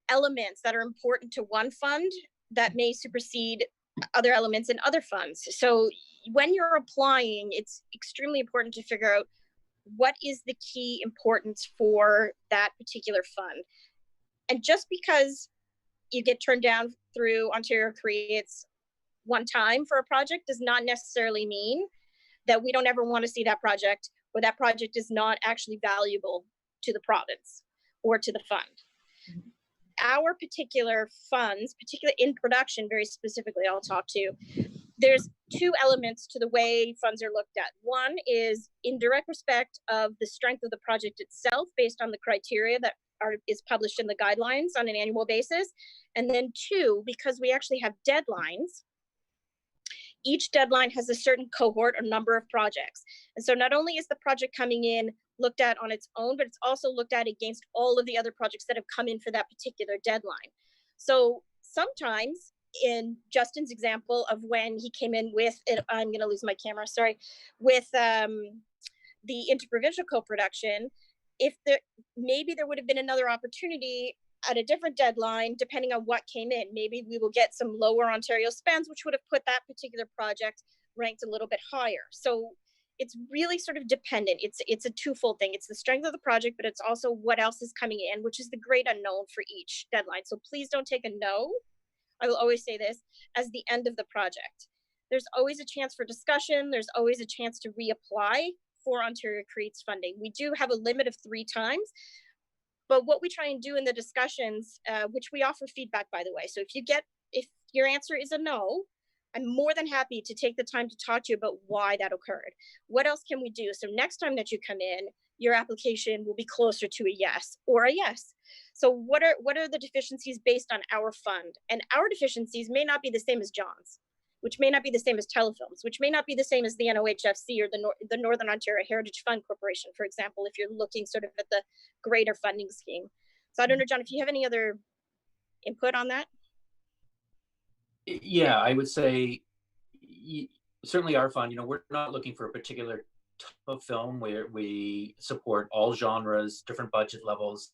elements that are important to one fund that may supersede other elements in other funds. So when you're applying, it's extremely important to figure out what is the key importance for that particular fund. And just because you get turned down through Ontario Creates one time for a project does not necessarily mean that we don't ever want to see that project, or that project is not actually valuable to the province or to the fund. Our particular funds, particularly in production, very specifically, I'll talk to, there's two elements to the way funds are looked at. One is in direct respect of the strength of the project itself based on the criteria that is published in the guidelines on an annual basis. And then two, because we actually have deadlines, each deadline has a certain cohort or number of projects. And so not only is the project coming in looked at on its own, but it's also looked at against all of the other projects that have come in for that particular deadline. So sometimes, in Justin's example of when he came in with, I'm going to lose my camera, sorry, with the interprovincial co-production, maybe there would have been another opportunity at a different deadline, depending on what came in. Maybe we will get some lower Ontario spends, which would have put that particular project ranked a little bit higher. So it's really sort of dependent. It's a twofold thing. It's the strength of the project, but it's also what else is coming in, which is the great unknown for each deadline. So please don't take a no, I will always say this, as the end of the project. There's always a chance for discussion. There's always a chance to reapply for Ontario Creates funding. We do have a limit of 3 times. But what we try and do in the discussions, which we offer feedback, by the way. So if your answer is a no, I'm more than happy to take the time to talk to you about why that occurred. What else can we do? So next time that you come in, your application will be closer to a yes or a yes. So what are the deficiencies based on our fund? And our deficiencies may not be the same as John's, which may not be the same as Telefilm's, which may not be the same as the NOHFC or the Northern Ontario Heritage Fund Corporation, for example, if you're looking sort of at the greater funding scheme. So I don't know, John, if you have any other input on that? Yeah, I would say certainly our fund, you know, we're not looking for a particular type of film where we support all genres, different budget levels,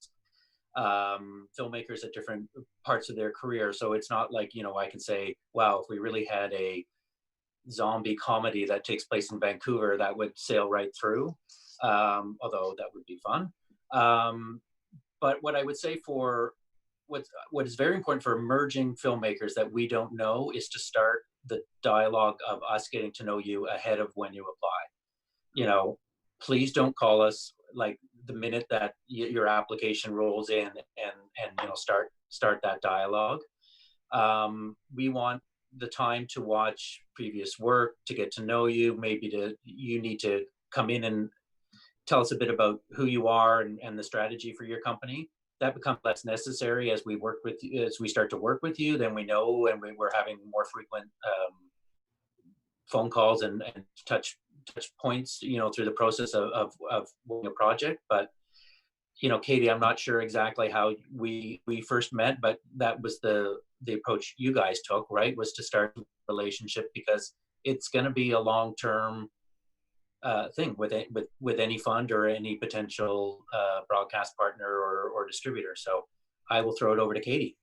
filmmakers at different parts of their career. So it's not like, you know, I can say, wow, if we really had a zombie comedy that takes place in Vancouver, that would sail right through, although that would be fun. But what I would say for what is very important for emerging filmmakers that we don't know is to start the dialogue of us getting to know you ahead of when you apply. You know, please don't call us like the minute that your application rolls in and you know, start that dialogue. We want the time to watch previous work, to get to know you. Maybe you need to come in and tell us a bit about who you are and the strategy for your company. that becomes less necessary as we work with you, as we start to work with you. Then we know, and we're having more frequent phone calls and touch points, you know, through the process of a project. But you know, Katie, I'm not sure exactly how we first met, but that was the approach you guys took, right? Was to start a relationship, because it's going to be a long-term thing with any fund or any potential broadcast partner or distributor. So I will throw it over to Katie.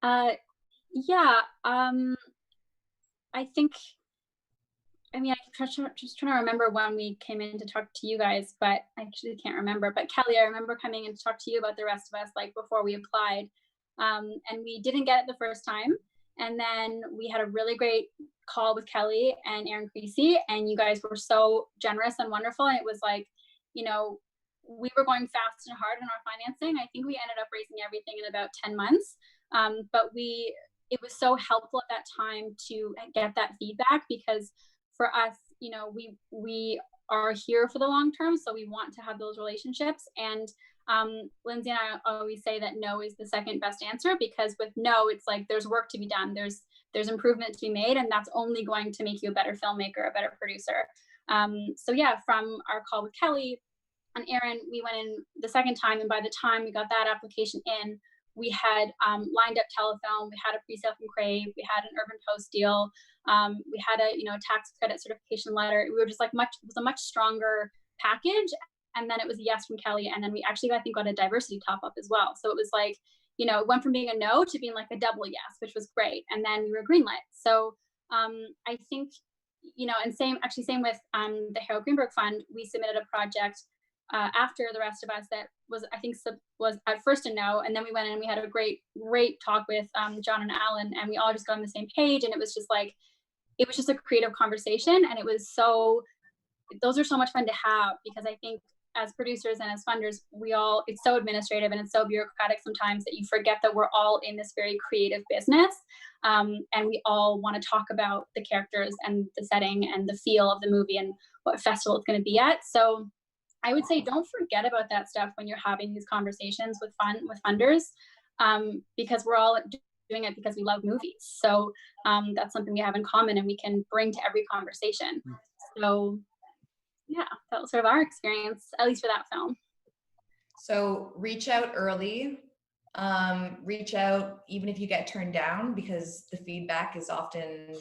Yeah, I think, I mean, I'm just trying to remember when we came in to talk to you guys, but I actually can't remember. But Kelly, I remember coming in to talk to you about the rest of us, like before we applied. And we didn't get it the first time. And then we had a really great call with Kelly and Aaron Creasy, and you guys were so generous and wonderful. And it was like, you know, we were going fast and hard in our financing. I think we ended up raising everything in about 10 months. But it was so helpful at that time to get that feedback, because for us, you know, we are here for the long term, so we want to have those relationships. And Lindsay and I always say that no is the second best answer, because with no, it's like there's work to be done, there's improvement to be made, and that's only going to make you a better filmmaker, a better producer. So yeah, from our call with Kelly and Aaron, we went in the second time, and by the time we got that application in, we had lined up telefilm, we had a pre-sale from Crave, we had an Urban Post deal, we had a tax credit certification letter. We were just like it was a much stronger package. And then it was a yes from Kelly, and then we actually I think got a diversity top up as well. So it was like, you know, it went from being a no to being like a double yes, which was great. And then we were greenlit. So I think, you know, and same with the Harold Greenberg Fund, we submitted a project after the rest of us that was, I think, was at first a no, and then we went in and we had a great talk with John and Alan, and we all just got on the same page, and it was just a creative conversation, and those are so much fun to have, because I think as producers and as funders, it's so administrative and it's so bureaucratic sometimes that you forget that we're all in this very creative business, and we all want to talk about the characters and the setting and the feel of the movie and what festival it's going to be at. So I would say don't forget about that stuff when you're having these conversations with funders, because we're all doing it because we love movies. So that's something we have in common and we can bring to every conversation. So yeah, that was sort of our experience, at least for that film. So reach out early, reach out even if you get turned down, because the feedback is often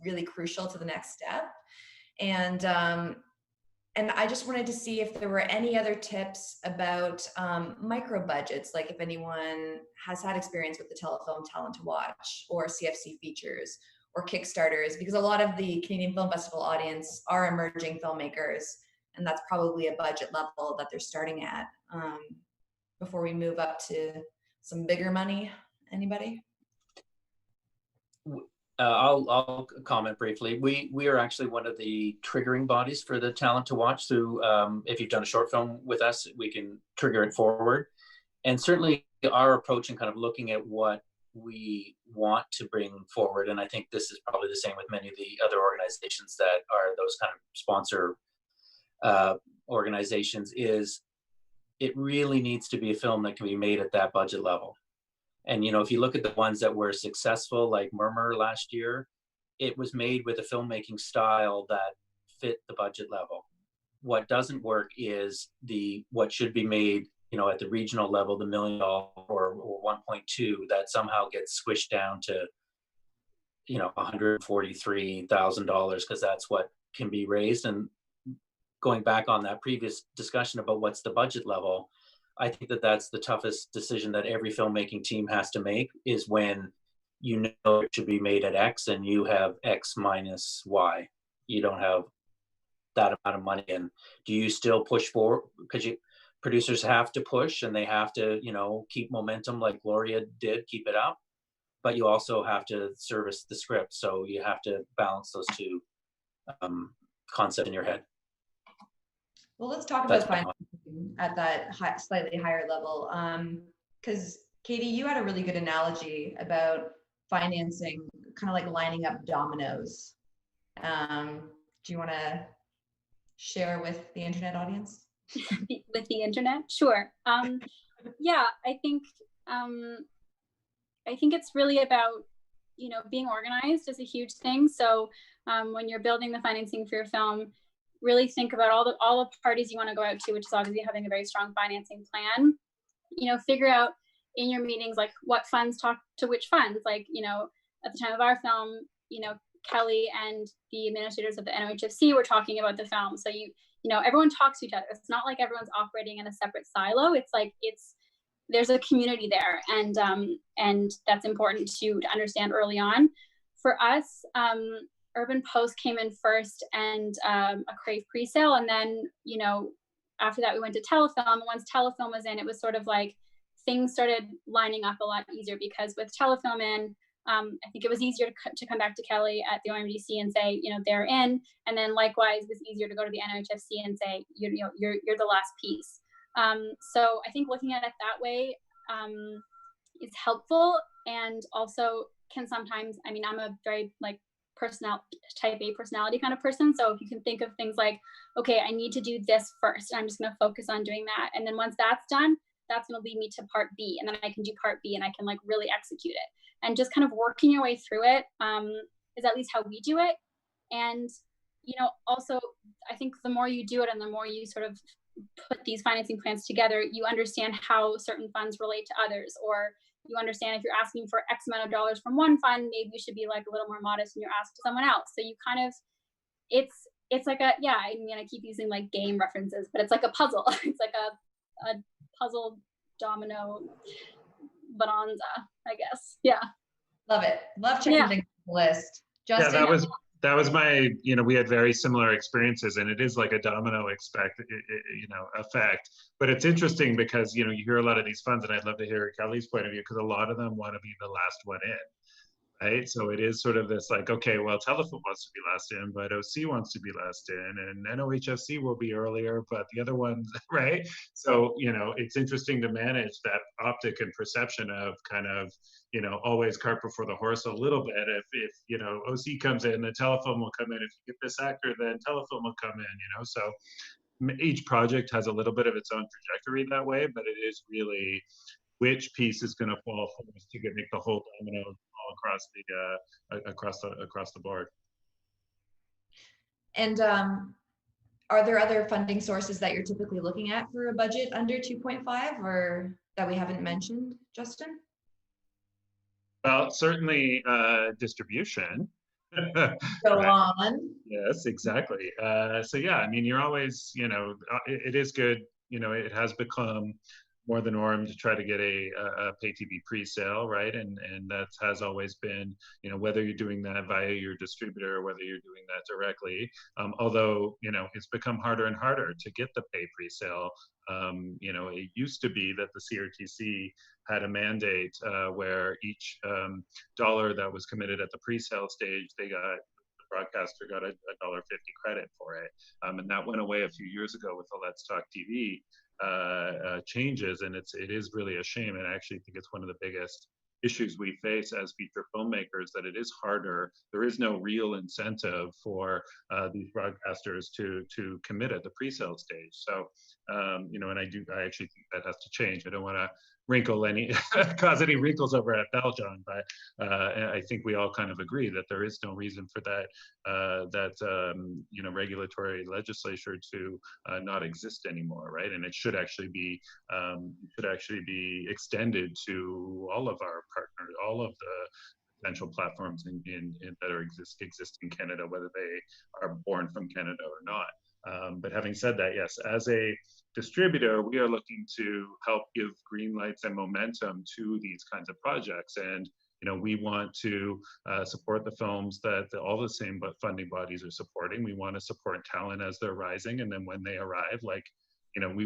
really crucial to the next step. And I just wanted to see if there were any other tips about micro budgets, like if anyone has had experience with the telefilm Talent to Watch or CFC features or Kickstarters, because a lot of the Canadian Film Festival audience are emerging filmmakers, and that's probably a budget level that they're starting at. Before we move up to some bigger money, anybody? I'll comment briefly. We are actually one of the triggering bodies for the Talent to Watch. Through if you've done a short film with us, we can trigger it forward. And certainly our approach and kind of looking at what we want to bring forward, and I think this is probably the same with many of the other organizations that are those kind of sponsor organizations, is it really needs to be a film that can be made at that budget level. And, you know, if you look at the ones that were successful, like Murmur last year, it was made with a filmmaking style that fit the budget level. What doesn't work is what should be made, you know, at the regional level, the $1 million or 1.2, that somehow gets squished down to, you know, $143,000, because that's what can be raised. And going back on that previous discussion about what's the budget level, I think that's the toughest decision that every filmmaking team has to make, is when you know it should be made at X and you have X minus Y. You don't have that amount of money. And do you still push forward? Because producers have to push and they have to, you know, keep momentum like Gloria did, keep it up. But you also have to service the script. So you have to balance those two concepts in your head. Well, let's talk about financing at that slightly higher level. Because Katie, you had a really good analogy about financing, kind of like lining up dominoes. Do you want to share with the internet audience? With the internet? Sure. Yeah, I think it's really about, being organized is a huge thing. So when you're building the financing for your film, really think about all the parties you want to go out to, which is obviously having a very strong financing plan. Figure out in your meetings, like, what funds talk to which funds. Like, at the time of our film, Kelly and the administrators of the NOHFC were talking about the film. So everyone talks to each other. It's not like everyone's operating in a separate silo. It's like there's a community there, and that's important to understand early on. For us, Urban Post came in first, and a Crave presale, and then after that we went to Telefilm. And once Telefilm was in, it was sort of like things started lining up a lot easier, because with Telefilm in, I think it was easier to come back to Kelly at the OMDC and say, they're in, and then likewise it was easier to go to the NOHFC and say, you're the last piece. So I think looking at it that way is helpful, and also can sometimes, I'm a very type A personality kind of person. So if you can think of things like, okay, I need to do this first, and I'm just going to focus on doing that. And then once that's done, that's going to lead me to part B, and then I can do part B, and I can really execute it. And just kind of working your way through it is at least how we do it. And, also I think the more you do it and the more you sort of put these financing plans together, you understand how certain funds relate to others, or you understand if you're asking for X amount of dollars from one fund, maybe you should be a little more modest when you're asked to someone else. So you kind of, it's like I keep using game references, but it's like a puzzle. It's like a puzzle domino bonanza, I guess. Yeah. Love it. Love checking things off the list. Justin? Yeah, that was my, we had very similar experiences, and it is like a domino effect. But it's interesting because, you hear a lot of these funds, and I'd love to hear Kelly's point of view, because a lot of them want to be the last one in. Right, so it is sort of this okay, well, Telefilm wants to be last in, but OC wants to be last in, and NOHFC will be earlier, but the other ones, right? So it's interesting to manage that optic and perception of kind of always cart before the horse a little bit. If OC comes in, the Telefilm will come in. If you get this actor, then Telefilm will come in. So each project has a little bit of its own trajectory that way, but it is really which piece is going to fall first to make the whole domino fall across the board. And are there other funding sources that you're typically looking at for a budget under 2.5, or that we haven't mentioned, Justin? Well, certainly distribution. Go on. Yes, exactly. So yeah, you're always, it is good. It has become more the norm to try to get a pay TV pre-sale, right? And that has always been, whether you're doing that via your distributor or whether you're doing that directly. Although, it's become harder and harder to get the pay pre-sale. It used to be that the CRTC had a mandate where each dollar that was committed at the pre-sale stage, the broadcaster got a $1.50 credit for it. And that went away a few years ago with the Let's Talk TV changes, and it is really a shame. And I actually think it's one of the biggest issues we face as feature filmmakers, that it is harder. There is no real incentive for these broadcasters to commit at the pre-sale stage. So and I actually think that has to change. I don't want to cause any wrinkles over at Belgium, but I think we all kind of agree that there is no reason for that regulatory legislature to not exist anymore, right? And it should actually be extended to all of our partners, all of the potential platforms that exist in Canada, whether they are born from Canada or not. But having said that, yes, as a distributor, we are looking to help give green lights and momentum to these kinds of projects. And, we want to support the films that all the same funding bodies are supporting. We want to support talent as they're rising. And then when they arrive,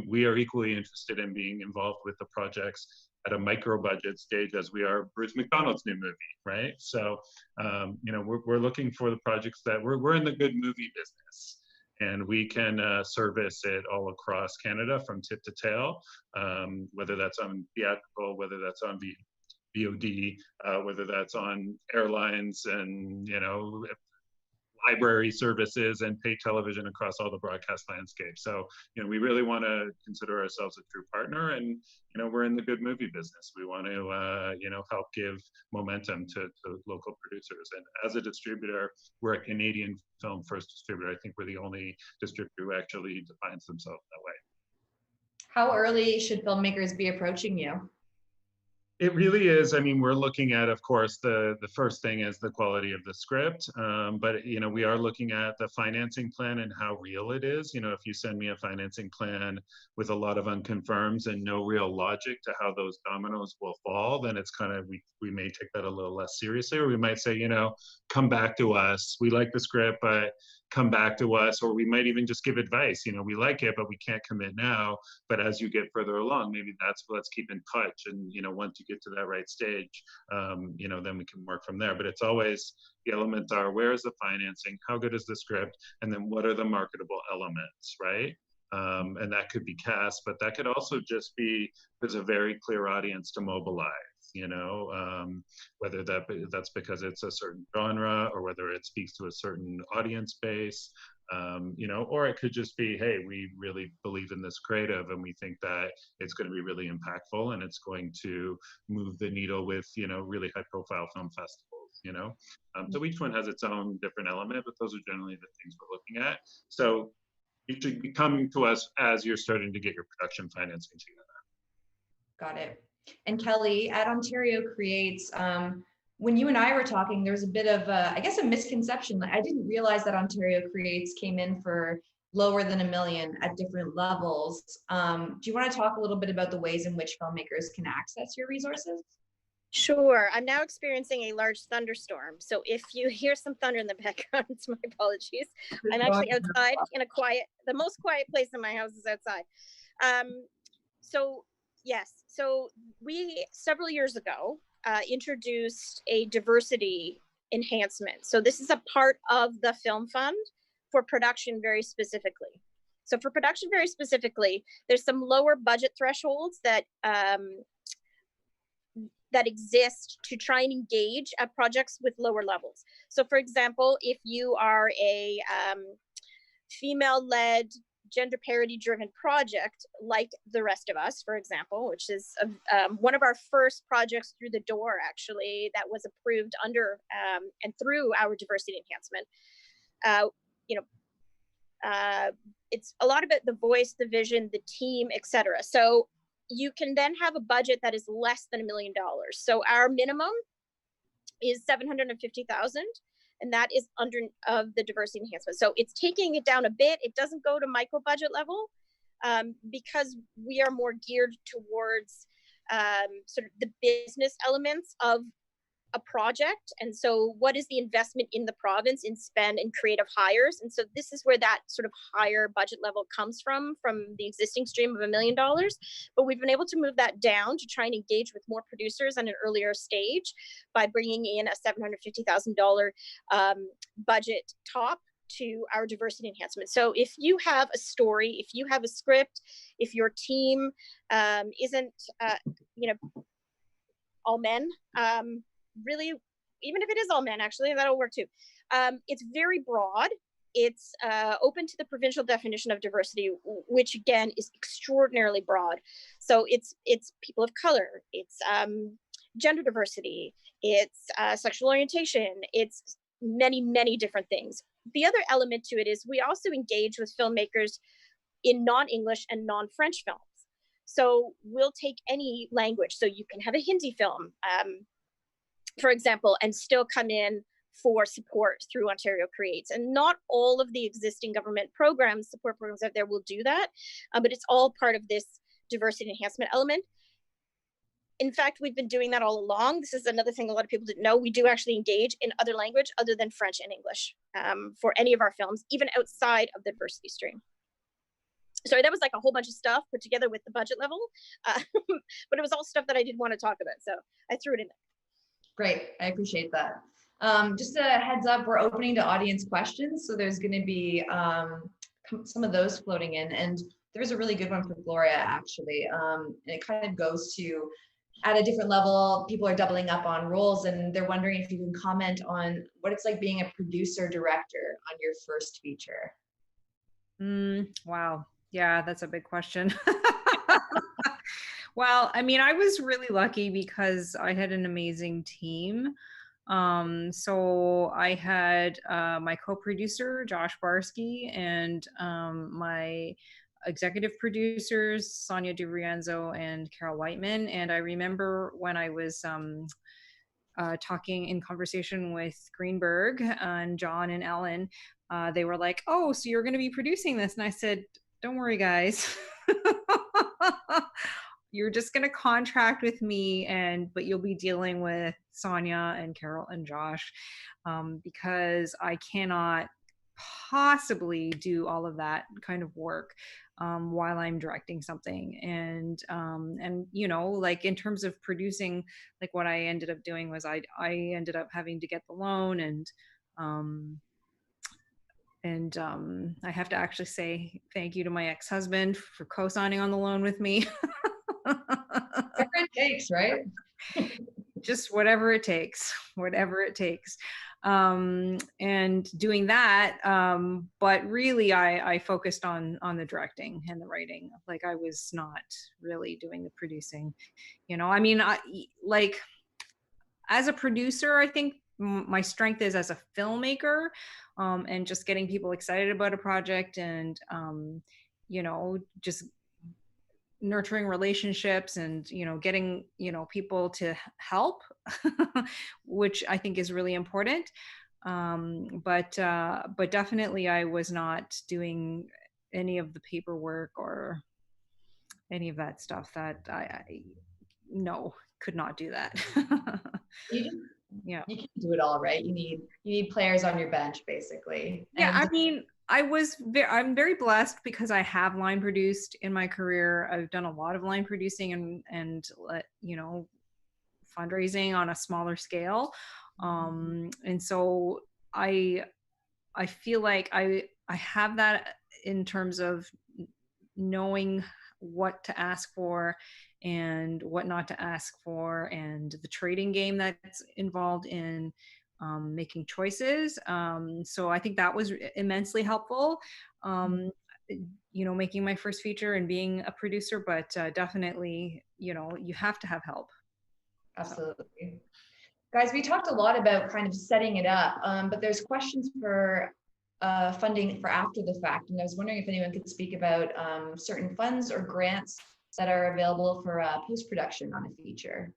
we are equally interested in being involved with the projects at a micro budget stage as we are Bruce McDonald's new movie, right? So, we're looking for the projects that we're in the good movie business. And we can service it all across Canada from tip to tail, whether that's on theatrical, whether that's on VOD, whether that's on airlines, and library services and pay television across all the broadcast landscape. So, we really want to consider ourselves a true partner, and, we're in the good movie business. We want to, help give momentum to local producers. And as a distributor, we're a Canadian film first distributor. I think we're the only distributor who actually defines themselves that way. How early should filmmakers be approaching you? It really is. I mean, we're looking at, of course, the first thing is the quality of the script, but we are looking at the financing plan and how real it is. If you send me a financing plan with a lot of unconfirms and no real logic to how those dominoes will fall, then it's kind of we may take that a little less seriously, or we might say, come back to us. We like the script, but come back to us, or we might even just give advice. We like it, but we can't commit now. But as you get further along, maybe let's keep in touch. And once you get to that right stage, then we can work from there. But it's always, the elements are, where is the financing? How good is the script? And then what are the marketable elements, right? And that could be cast, but that could also just be, there's a very clear audience to mobilize, whether that's because it's a certain genre, or whether it speaks to a certain audience base, or it could just be, hey, we really believe in this creative and we think that it's going to be really impactful and it's going to move the needle with, really high profile film festivals, so each one has its own different element, but those are generally the things we're looking at. So you should be coming to us as you're starting to get your production financing together. Got it. And Kelly, at Ontario Creates, when you and I were talking, there was a bit of, I guess, a misconception. I didn't realize that Ontario Creates came in for lower than $1 million at different levels. Do you want to talk a little bit about the ways in which filmmakers can access your resources? Sure. I'm now experiencing a large thunderstorm. So if you hear some thunder in the background, it's my apologies. I'm actually outside in the most quiet place in my house is outside. So yes, so we several years ago introduced a diversity enhancement. So this is a part of the Film Fund for production very specifically. So for production very specifically, there's some lower budget thresholds that exist to try and engage at projects with lower levels. So for example, if you are a female-led, gender parity-driven project, like The Rest of Us, for example, which is one of our first projects through the door, actually, that was approved under and through our diversity enhancement. It's a lot about the voice, the vision, the team, etc. So you can then have a budget that is less than $1 million. So our minimum is $750,000, and that is under of the diversity enhancement. So it's taking it down a bit. It doesn't go to micro budget level because we are more geared towards sort of the business elements of a project. And so what is the investment in the province in spend and creative hires? And so this is where that sort of higher budget level comes from the existing stream of $1 million. But we've been able to move that down to try and engage with more producers on an earlier stage by bringing in a $750,000 budget top to our diversity enhancement. So if you have a story, if you have a script, if your team isn't, all men, really, even if it is all men, actually, that'll work too. It's very broad. It's open to the provincial definition of diversity, which again is extraordinarily broad. So it's people of color, it's gender diversity, it's sexual orientation, it's many, many different things. The other element to it is we also engage with filmmakers in non-English and non-French films. So we'll take any language. So you can have a Hindi film, for example, and still come in for support through Ontario Creates. And not all of the existing government programs, support programs out there will do that, but it's all part of this diversity enhancement element. In fact, we've been doing that all along. This is another thing a lot of people didn't know. We do actually engage in other language other than French and English for any of our films, even outside of the diversity stream. Sorry, that was like a whole bunch of stuff put together with the budget level, but it was all stuff that I didn't want to talk about, so I threw it in there. Great, I appreciate that. Just a heads up, we're opening to audience questions, so there's going to be some of those floating in, and there's a really good one for Gloria, actually, and it kind of goes to at a different level, people are doubling up on roles, and they're wondering if you can comment on what it's like being a producer director on your first feature. Wow. Yeah, that's a big question. Well, I mean, I was really lucky because I had an amazing team. So I had my co-producer, Josh Barsky, and my executive producers, Sonia DiRienzo and Carol Whiteman. And I remember when I was talking in conversation with Greenberg and John and Ellen, they were like, "Oh, so you're going to be producing this?" And I said, "Don't worry, guys." You're just going to contract with me, but you'll be dealing with Sonia and Carol and Josh, because I cannot possibly do all of that kind of work while I'm directing something. And like in terms of producing, like what I ended up doing was I ended up having to get the loan, and I have to actually say thank you to my ex-husband for co-signing on the loan with me. Whatever it takes, right? Just whatever it takes, whatever it takes. And doing that, but really I focused on the directing and the writing. Like I was not really doing the producing, I mean, like as a producer, I think my strength is as a filmmaker, and just getting people excited about a project, and just nurturing relationships, and getting people to help, which I think is really important. But definitely I was not doing any of the paperwork or any of that stuff. That I no, could not do that. You just, Yeah. you can't do it all, right? You need players on your bench, basically. Yeah, And I mean, I'm very blessed because I have line produced in my career. I've done a lot of line producing and fundraising on a smaller scale. And so I feel like I have that in terms of knowing what to ask for and what not to ask for, and the trading game that's involved in making choices. So I think that was immensely helpful, making my first feature and being a producer, but definitely, you have to have help. absolutely. Guys, we talked a lot about kind of setting it up, but there's questions for funding for after the fact. And I was wondering if anyone could speak about certain funds or grants that are available for post-production on a feature.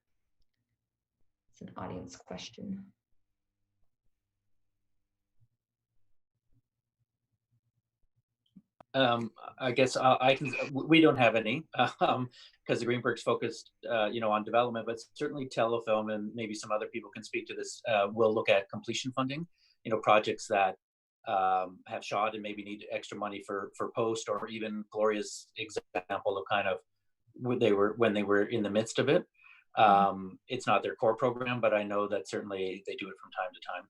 It's an audience question. I guess I can. We don't have any because the Greenberg's focused, on development. But certainly, Telefilm and maybe some other people can speak to this. We'll look at completion funding. Projects that have shot and maybe need extra money for post, or even Gloria's example of kind of when they were in the midst of it. It's not their core program, but I know that certainly they do it from time to time.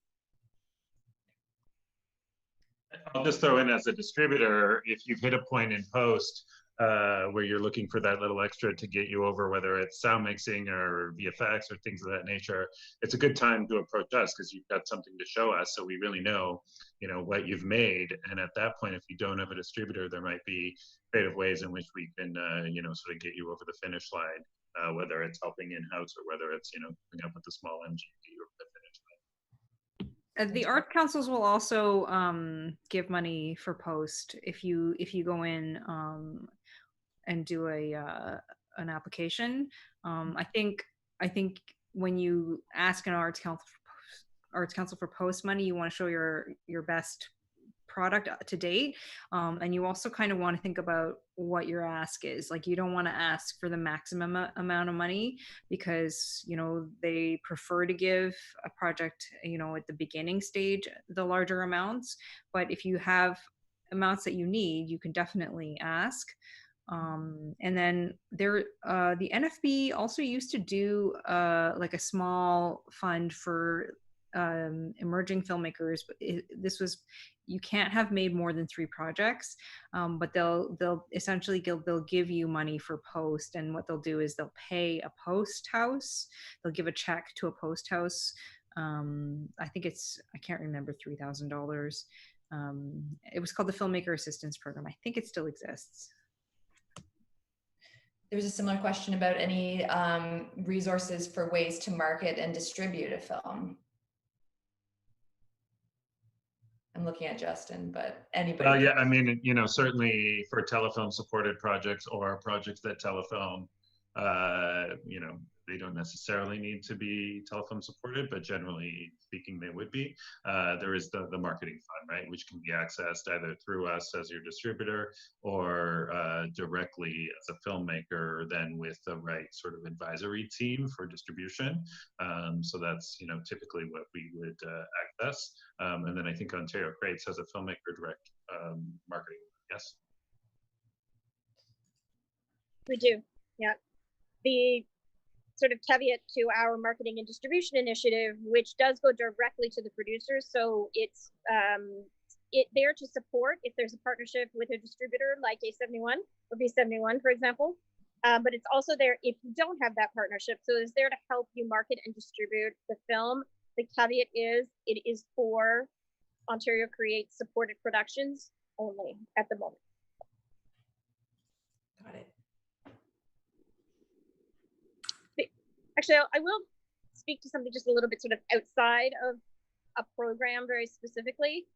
I'll just throw in as a distributor, if you've hit a point in post where you're looking for that little extra to get you over, whether it's sound mixing or VFX or things of that nature, it's a good time to approach us because you've got something to show us. So we really know, what you've made. And at that point, if you don't have a distributor, there might be creative ways in which we can, sort of get you over the finish line, whether it's helping in-house or whether it's, coming up with a small MG to get you over the finish line. The art councils will also give money for post if you go in and do an application. I think when you ask an arts council for post money, you want to show your best product to date, and you also kind of want to think about what your ask is. Like, you don't want to ask for the maximum amount of money because they prefer to give a project at the beginning stage the larger amounts. But if you have amounts that you need, you can definitely ask. And then the NFB also used to do like a small fund for emerging filmmakers. But you can't have made more than 3 projects, but they'll essentially they'll give you money for post, and what they'll do is they'll pay a post house. They'll give a check to a post house. I think I can't remember, $3,000. It was called the Filmmaker Assistance Program. I think it still exists. There's a similar question about any resources for ways to market and distribute a film. I'm looking at Justin, but anybody. Well, yeah, I mean, you know, certainly for telefilm supported projects or projects that telefilm, you know, they don't necessarily need to be telefilm supported, but generally speaking, they would be. There is the marketing fund, right, which can be accessed either through us as your distributor or directly as a filmmaker, then with the right sort of advisory team for distribution. So that's, you know, typically what we would access. And then I think Ontario Creates has a filmmaker direct marketing. Yes. We do, yeah. The sort of caveat to our marketing and distribution initiative, which does go directly to the producers. So it's there to support if there's a partnership with a distributor like A71 or B71, for example. But it's also there if you don't have that partnership. So it's there to help you market and distribute the film. The caveat is it is for Ontario Creates supported productions only at the moment. Got it. Actually, I will speak to something just a little bit sort of outside of a program very specifically.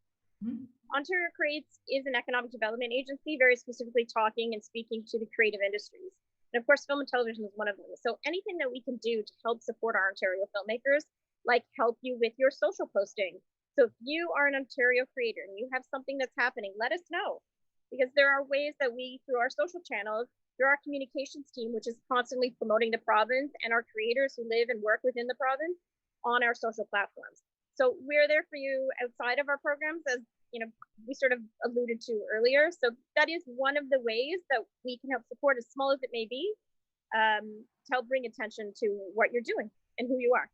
Mm-hmm. Ontario Creates is an economic development agency, very specifically talking and speaking to the creative industries. And of course, film and television is one of them. So anything that we can do to help support our Ontario filmmakers, like help you with your social posting. So if you are an Ontario creator and you have something that's happening, let us know. Because there are ways that we, through our social channels, through our communications team, which is constantly promoting the province, and our creators who live and work within the province on our social platforms. So we're there for you outside of our programs, as you know, we sort of alluded to earlier. So that is one of the ways that we can help support, as small as it may be, to help bring attention to what you're doing and who you are.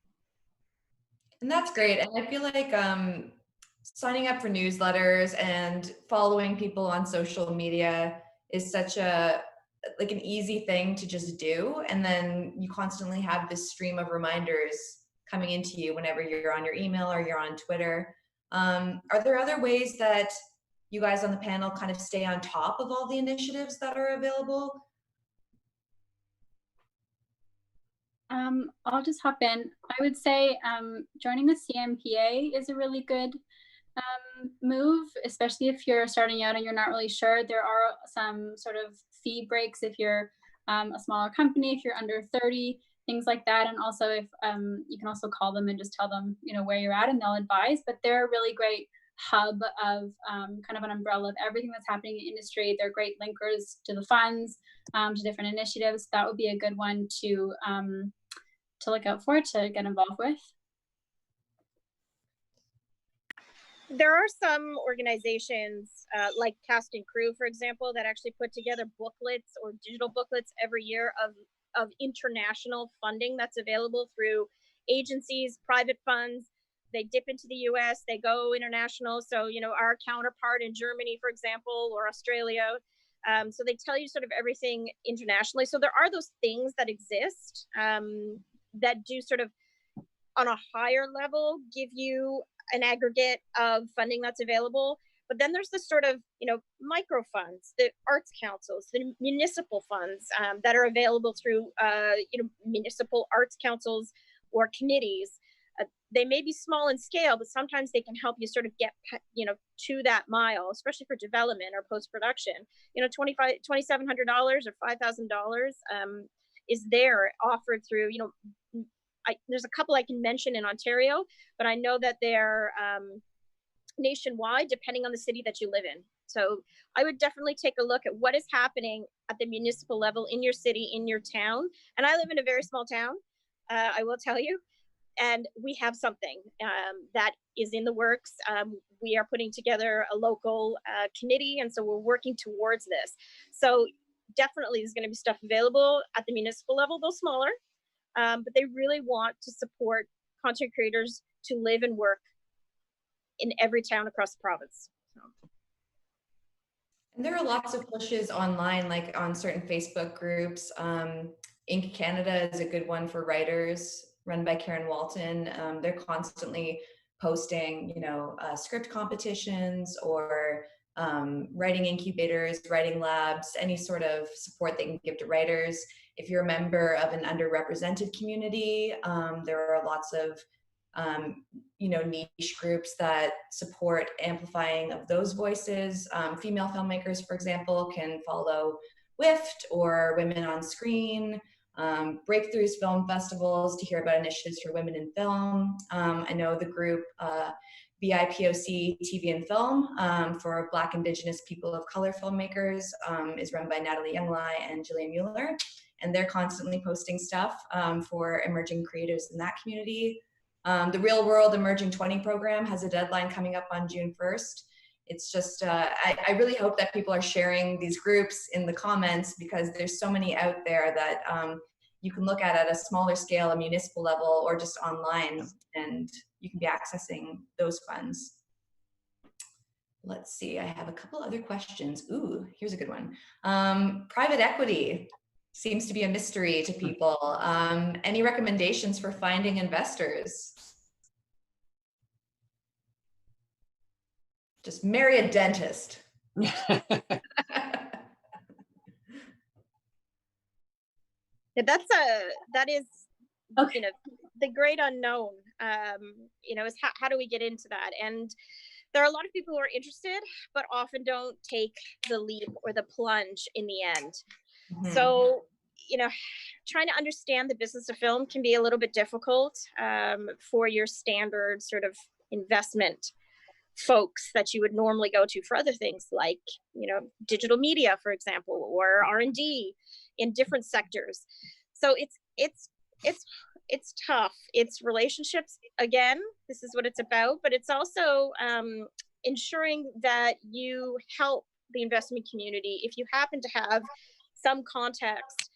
And that's great. And I feel like signing up for newsletters and following people on social media is such an easy thing to just do. And then you constantly have this stream of reminders coming into you whenever you're on your email or you're on Twitter. Are there other ways that you guys on the panel kind of stay on top of all the initiatives that are available? I'll just hop in. I would say joining the CMPA is a really good move, especially if you're starting out and you're not really sure. There are some sort of fee breaks if you're a smaller company, if you're under 30, things like that. And also if you can also call them and just tell them, you know, where you're at, and they'll advise. But they're a really great hub of kind of an umbrella of everything that's happening in the industry. They're great linkers to the funds, to different initiatives. That would be a good one to look out for, to get involved with. There are some organizations like Cast and Crew, for example, that actually put together booklets or digital booklets every year of international funding that's available through agencies, private funds. They dip into the US, they go international. So, you know, our counterpart in Germany, for example, or Australia. So they tell you sort of everything internationally. So there are those things that exist that do sort of on a higher level give you an aggregate of funding that's available. But then there's this sort of, you know, micro funds, the arts councils, the municipal funds that are available through, you know, municipal arts councils or committees. They may be small in scale, but sometimes they can help you sort of get, you know, to that mile, especially for development or post-production. You know, $2,700 or $5,000 is there, offered through, you know, there's a couple I can mention in Ontario, but I know that they're nationwide, depending on the city that you live in. So I would definitely take a look at what is happening at the municipal level in your city, in your town. And I live in a very small town, I will tell you. And we have something that is in the works. We are putting together a local committee, and so we're working towards this. So definitely there's going to be stuff available at the municipal level, though smaller, but they really want to support content creators to live and work in every town across the province. So. And there are lots of pushes online, like on certain Facebook groups. Inc. Canada is a good one for writers, run by Karen Walton. They're constantly posting, script competitions or writing incubators, writing labs, any sort of support they can give to writers. If you're a member of an underrepresented community, there are lots of niche groups that support amplifying of those voices. Female filmmakers, for example, can follow WIFT or Women on Screen, Breakthroughs film festivals to hear about initiatives for women in film. I know the group BIPOC TV and Film for Black, Indigenous, People of Color filmmakers is run by Natalie Younglai and Jillian Mueller, and they're constantly posting stuff for emerging creatives in that community. The Real World Emerging 20 program has a deadline coming up on June 1st. It's just, I really hope that people are sharing these groups in the comments, because there's so many out there that you can look at a smaller scale, a municipal level, or just online, and you can be accessing those funds. Let's see, I have a couple other questions. Ooh, here's a good one. Private equity seems to be a mystery to people. Any recommendations for finding investors? Just marry a dentist. Yeah, that is okay. The great unknown. Is how do we get into that? And there are a lot of people who are interested, but often don't take the leap or the plunge in the end. Mm-hmm. So, trying to understand the business of film can be a little bit difficult for your standard sort of investment folks that you would normally go to for other things like, digital media, for example, or R&D in different sectors. So it's tough. It's relationships. Again, this is what it's about, but it's also ensuring that you help the investment community if you happen to have some context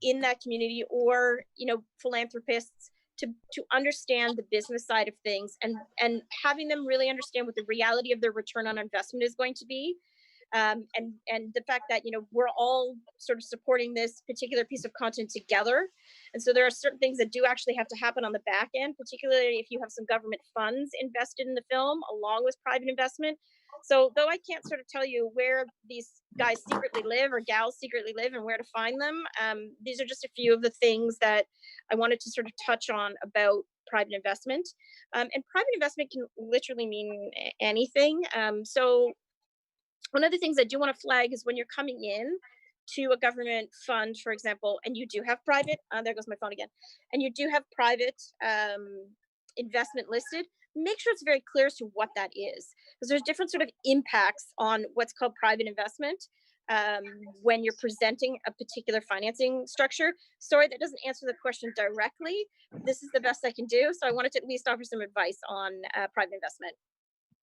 in that community, or philanthropists, to understand the business side of things, and having them really understand what the reality of their return on investment is going to be, and the fact that we're all sort of supporting this particular piece of content together. And so there are certain things that do actually have to happen on the back end, particularly if you have some government funds invested in the film along with private investment. So though I can't sort of tell you where these guys secretly live or gals secretly live and where to find them, these are just a few of the things that I wanted to sort of touch on about private investment. And private investment can literally mean anything. So one of the things I do want to flag is when you're coming in to a government fund, for example, and you do have private, there goes my phone again, and you do have private investment listed, make sure it's very clear as to what that is, because there's different sort of impacts on what's called private investment when you're presenting a particular financing structure. Sorry, that doesn't answer the question directly. This is the best I can do. So I wanted to at least offer some advice on private investment.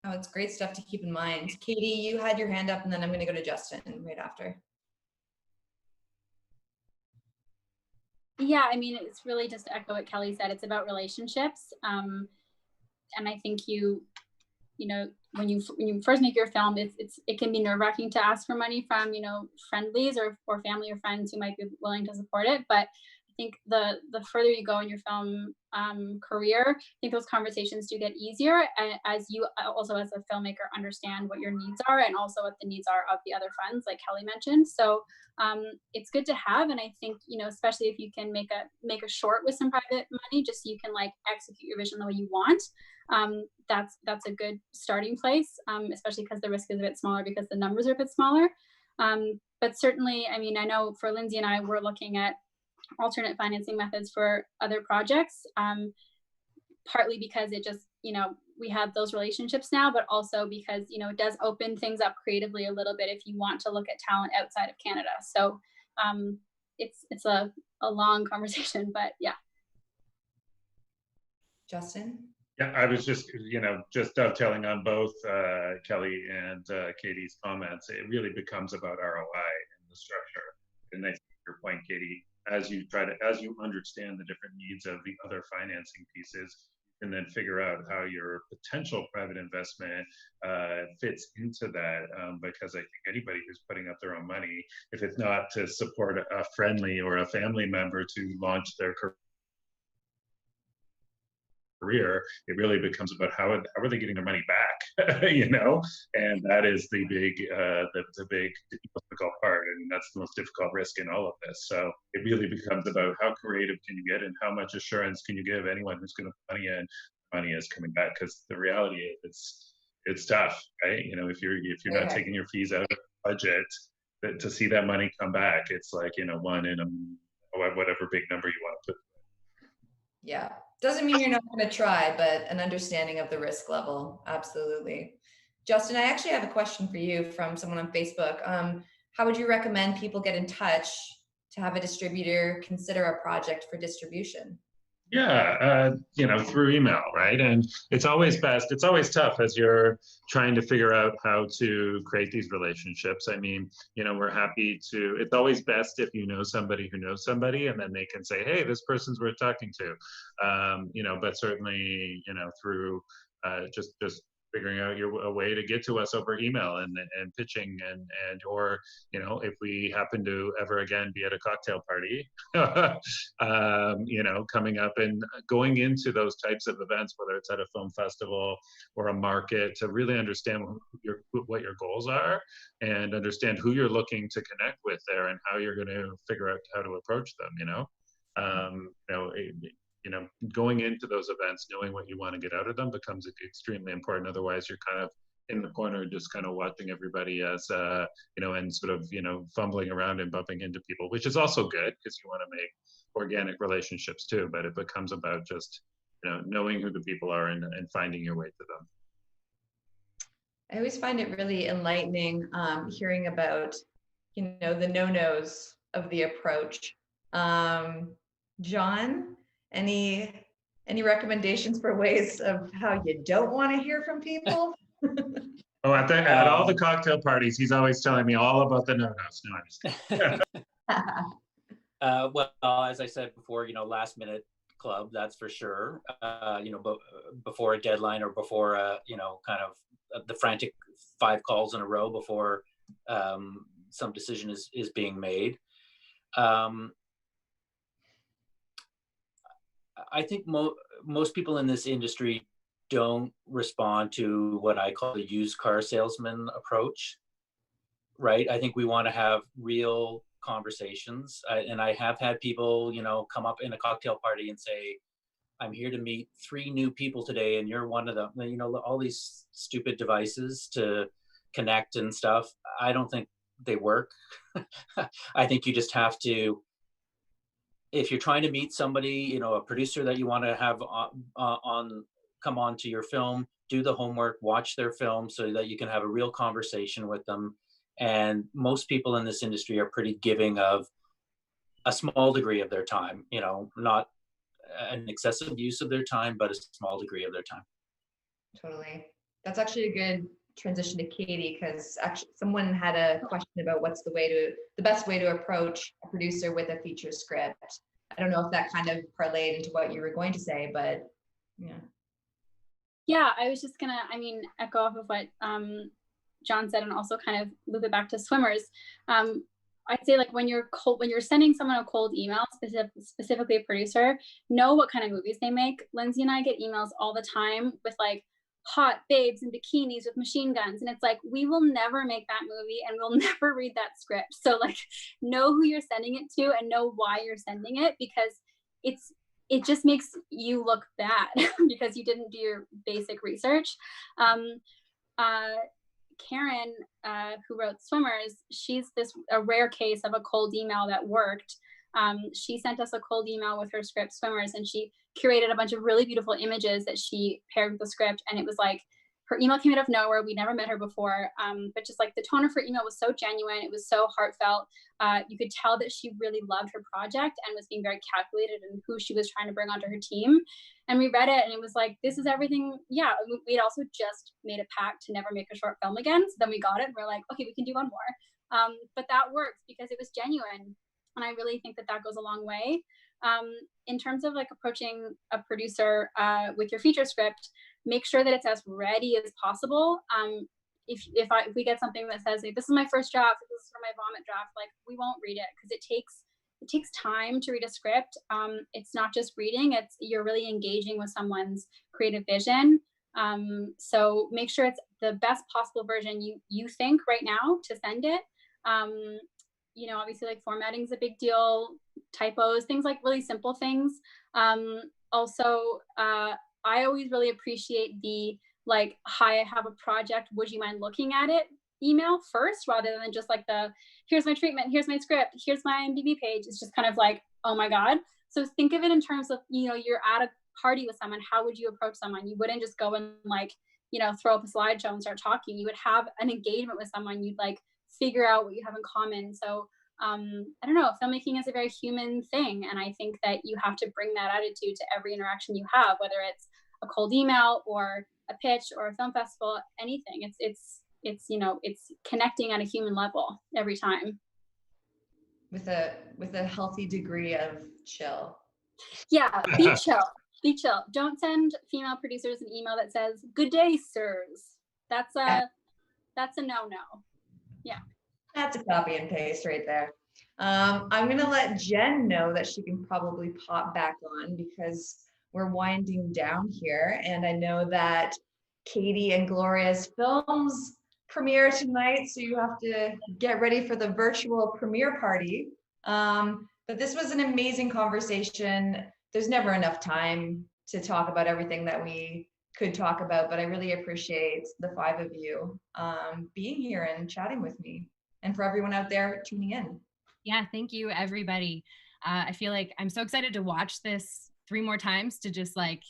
Oh, it's great stuff to keep in mind. Katie, you had your hand up, and then I'm going to go to Justin right after. Yeah, I mean, it's really just to echo what Kelly said. It's about relationships. And I think when you first make your film, it can be nerve-wracking to ask for money from friendlies or family or friends who might be willing to support it. But I think the further you go in your film career, I think those conversations do get easier as you also as a filmmaker understand what your needs are and also what the needs are of the other funds, like Kelly mentioned. So it's good to have, and I think especially if you can make a short with some private money, just so you can execute your vision the way you want. That's a good starting place, especially because the risk is a bit smaller because the numbers are a bit smaller. But certainly, I mean, I know for Lindsay and I, we're looking at alternate financing methods for other projects, partly because it just, we have those relationships now, but also because, it does open things up creatively a little bit if you want to look at talent outside of Canada. So it's a long conversation, but yeah. Justin? Yeah, I was just dovetailing on both Kelly and Katie's comments. It really becomes about ROI and the structure. And I think your point, Katie, as you understand the different needs of the other financing pieces, and then figure out how your potential private investment fits into that. Because I think anybody who's putting up their own money, if it's not to support a friendly or a family member to launch their career, it really becomes about how are they getting their money back, you know? And that is the big difficult part, and that's the most difficult risk in all of this. So it really becomes about how creative can you get, and how much assurance can you give anyone who's going to put money in, money is coming back. Because the reality is it's tough, right? You know, if you're not taking your fees out of the budget, to see that money come back, it's like, you know, one in whatever big number you want to put. Yeah. Doesn't mean you're not going to try, but an understanding of the risk level. Absolutely. Justin, I actually have a question for you from someone on Facebook. How would you recommend people get in touch to have a distributor consider a project for distribution? Yeah, you know, through email, right? And it's always best. It's always tough as you're trying to figure out how to create these relationships. I mean, you know, we're happy to. It's always best if you know somebody who knows somebody, and then they can say, "Hey, this person's worth talking to." You know, but certainly, you know, through just figuring out a way to get to us over email and pitching and or, you know, if we happen to ever again be at a cocktail party, you know, coming up and going into those types of events, whether it's at a film festival or a market, to really understand what your goals are and understand who you're looking to connect with there and how you're going to figure out how to approach them, you know. You know, going into those events, knowing what you want to get out of them becomes extremely important. Otherwise, you're kind of in the corner, just kind of watching everybody as, you know, and sort of, you know, fumbling around and bumping into people, which is also good because you want to make organic relationships too. But it becomes about just, you know, knowing who the people are and finding your way to them. I always find it really enlightening hearing about, you know, the no-nos of the approach. John, any recommendations for ways of how you don't want to hear from people? Oh, at all the cocktail parties, he's always telling me all about the no-nos. No, I'm just kidding. Well, as I said before, you know, last minute club, that's for sure. You know, before a deadline or before, you know, kind of the frantic 5 calls in a row before some decision is being made. I think most people in this industry don't respond to what I call the used car salesman approach, right? I think we want to have real conversations. And I have had people, you know, come up in a cocktail party and say, I'm here to meet 3 new people today, and you're one of them. You know, all these stupid devices to connect and stuff. I don't think they work. I think you just have to, if you're trying to meet somebody, you know, a producer that you want to have come on to your film, do the homework, watch their film so that you can have a real conversation with them. And most people in this industry are pretty giving of a small degree of their time, you know, not an excessive use of their time, but a small degree of their time. Totally. That's actually a good transition to Katie, because actually someone had a question about what's the best way to approach a producer with a feature script. I don't know if that kind of parlayed into what you were going to say, but yeah. Yeah, I was just gonna, echo off of what John said, and also kind of loop it back to swimmers. I'd say, like, when you're sending someone a cold email, specifically a producer, know what kind of movies they make. Lindsay and I get emails all the time with like hot babes in bikinis with machine guns, and it's like, we will never make that movie and we'll never read that script. So, like, know who you're sending it to and know why you're sending it, because it just makes you look bad because you didn't do your basic research. Karen, who wrote Swimmers, she's a rare case of a cold email that worked. She sent us a cold email with her script Swimmers, and she curated a bunch of really beautiful images that she paired with the script. And it was like, her email came out of nowhere. We'd never met her before, but just like the tone of her email was so genuine. It was so heartfelt. You could tell that she really loved her project and was being very calculated in who she was trying to bring onto her team. And we read it and it was like, this is everything. Yeah, we'd also just made a pact to never make a short film again. So then we got it and we're like, okay, we can do one more. But that works because it was genuine. And I really think that goes a long way. In terms of like approaching a producer with your feature script, make sure that it's as ready as possible. If we get something that says, hey, this is my first draft, this is for my vomit draft, like we won't read it, because it takes time to read a script. It's not just reading, you're really engaging with someone's creative vision. So make sure it's the best possible version you think right now to send it. You know, obviously like formatting is a big deal, typos, things like really simple things. Also, I always really appreciate the like, hi, I have a project, would you mind looking at it email first, rather than just like here's my treatment, here's my script, here's my IMDb page. It's just kind of like, oh my God. So think of it in terms of, you know, you're at a party with someone, how would you approach someone? You wouldn't just go and like, you know, throw up a slideshow and start talking. You would have an engagement with someone. You'd like figure out what you have in common. So I don't know, filmmaking is a very human thing. And I think that you have to bring that attitude to every interaction you have, whether it's a cold email or a pitch or a film festival, anything. It's you know, it's connecting at a human level every time. With a healthy degree of chill. Yeah, be chill. Be chill. Don't send female producers an email that says, "Good day, sirs." That's a no-no. Yeah. That's a copy and paste right there. I'm gonna let Jen know that she can probably pop back on because we're winding down here. And I know that Katie and Gloria's films premiere tonight, so you have to get ready for the virtual premiere party. But this was an amazing conversation. There's never enough time to talk about everything that we could talk about, but I really appreciate the five of you being here and chatting with me, and for everyone out there tuning in. Yeah, thank you, everybody. I feel like I'm so excited to watch this 3 more times to just like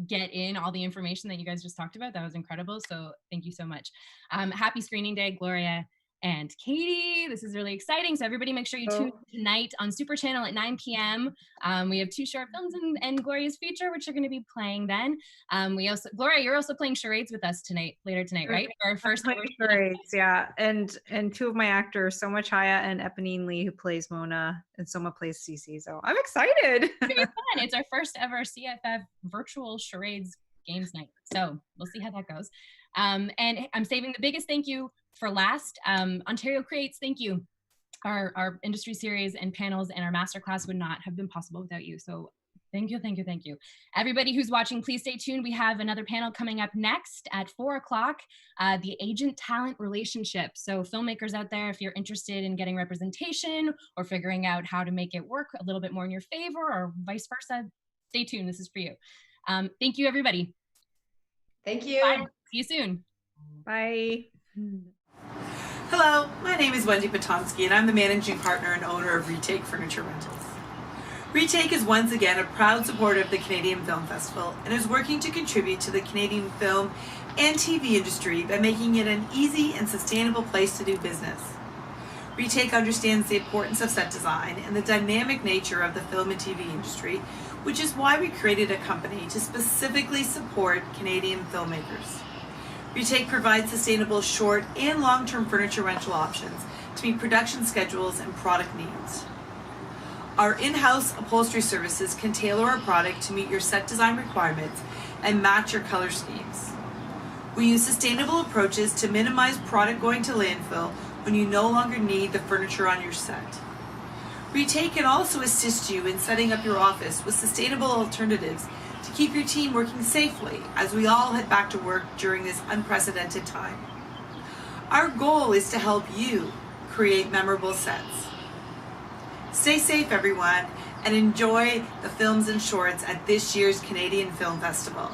get in all the information that you guys just talked about. That was incredible. So thank you so much. Happy screening day, Gloria and Katie. This is really exciting. So everybody make sure you tune in tonight on Super Channel at 9 p.m. We have 2 short films and Gloria's feature, which are going to be playing then. We also, Gloria, you're also playing charades with us later tonight, right? Our first charades, yeah. And 2 of my actors, Soma Chaya and Eponine Lee, who plays Mona, and Soma plays Cece. So I'm excited. It's gonna be fun. It's our first ever CFF virtual charades games night. So we'll see how that goes. And I'm saving the biggest thank you for last. Ontario Creates, thank you. Our industry series and panels and our masterclass would not have been possible without you. So thank you, thank you, thank you. Everybody who's watching, please stay tuned. We have another panel coming up next at 4 o'clock, the agent-talent relationship. So filmmakers out there, if you're interested in getting representation or figuring out how to make it work a little bit more in your favor or vice versa, stay tuned. This is for you. Thank you, everybody. Thank you. Bye. See you soon. Bye. Hello, my name is Wendy Potonsky, and I'm the managing partner and owner of Retake Furniture Rentals. Retake is once again a proud supporter of the Canadian Film Festival and is working to contribute to the Canadian film and TV industry by making it an easy and sustainable place to do business. Retake understands the importance of set design and the dynamic nature of the film and TV industry, which is why we created a company to specifically support Canadian filmmakers. Retake provides sustainable short and long-term furniture rental options to meet production schedules and product needs. Our in-house upholstery services can tailor our product to meet your set design requirements and match your color schemes. We use sustainable approaches to minimize product going to landfill when you no longer need the furniture on your set. Retake can also assist you in setting up your office with sustainable alternatives to keep your team working safely as we all head back to work during this unprecedented time. Our goal is to help you create memorable sets. Stay safe, everyone, and enjoy the films and shorts at this year's Canadian Film Festival.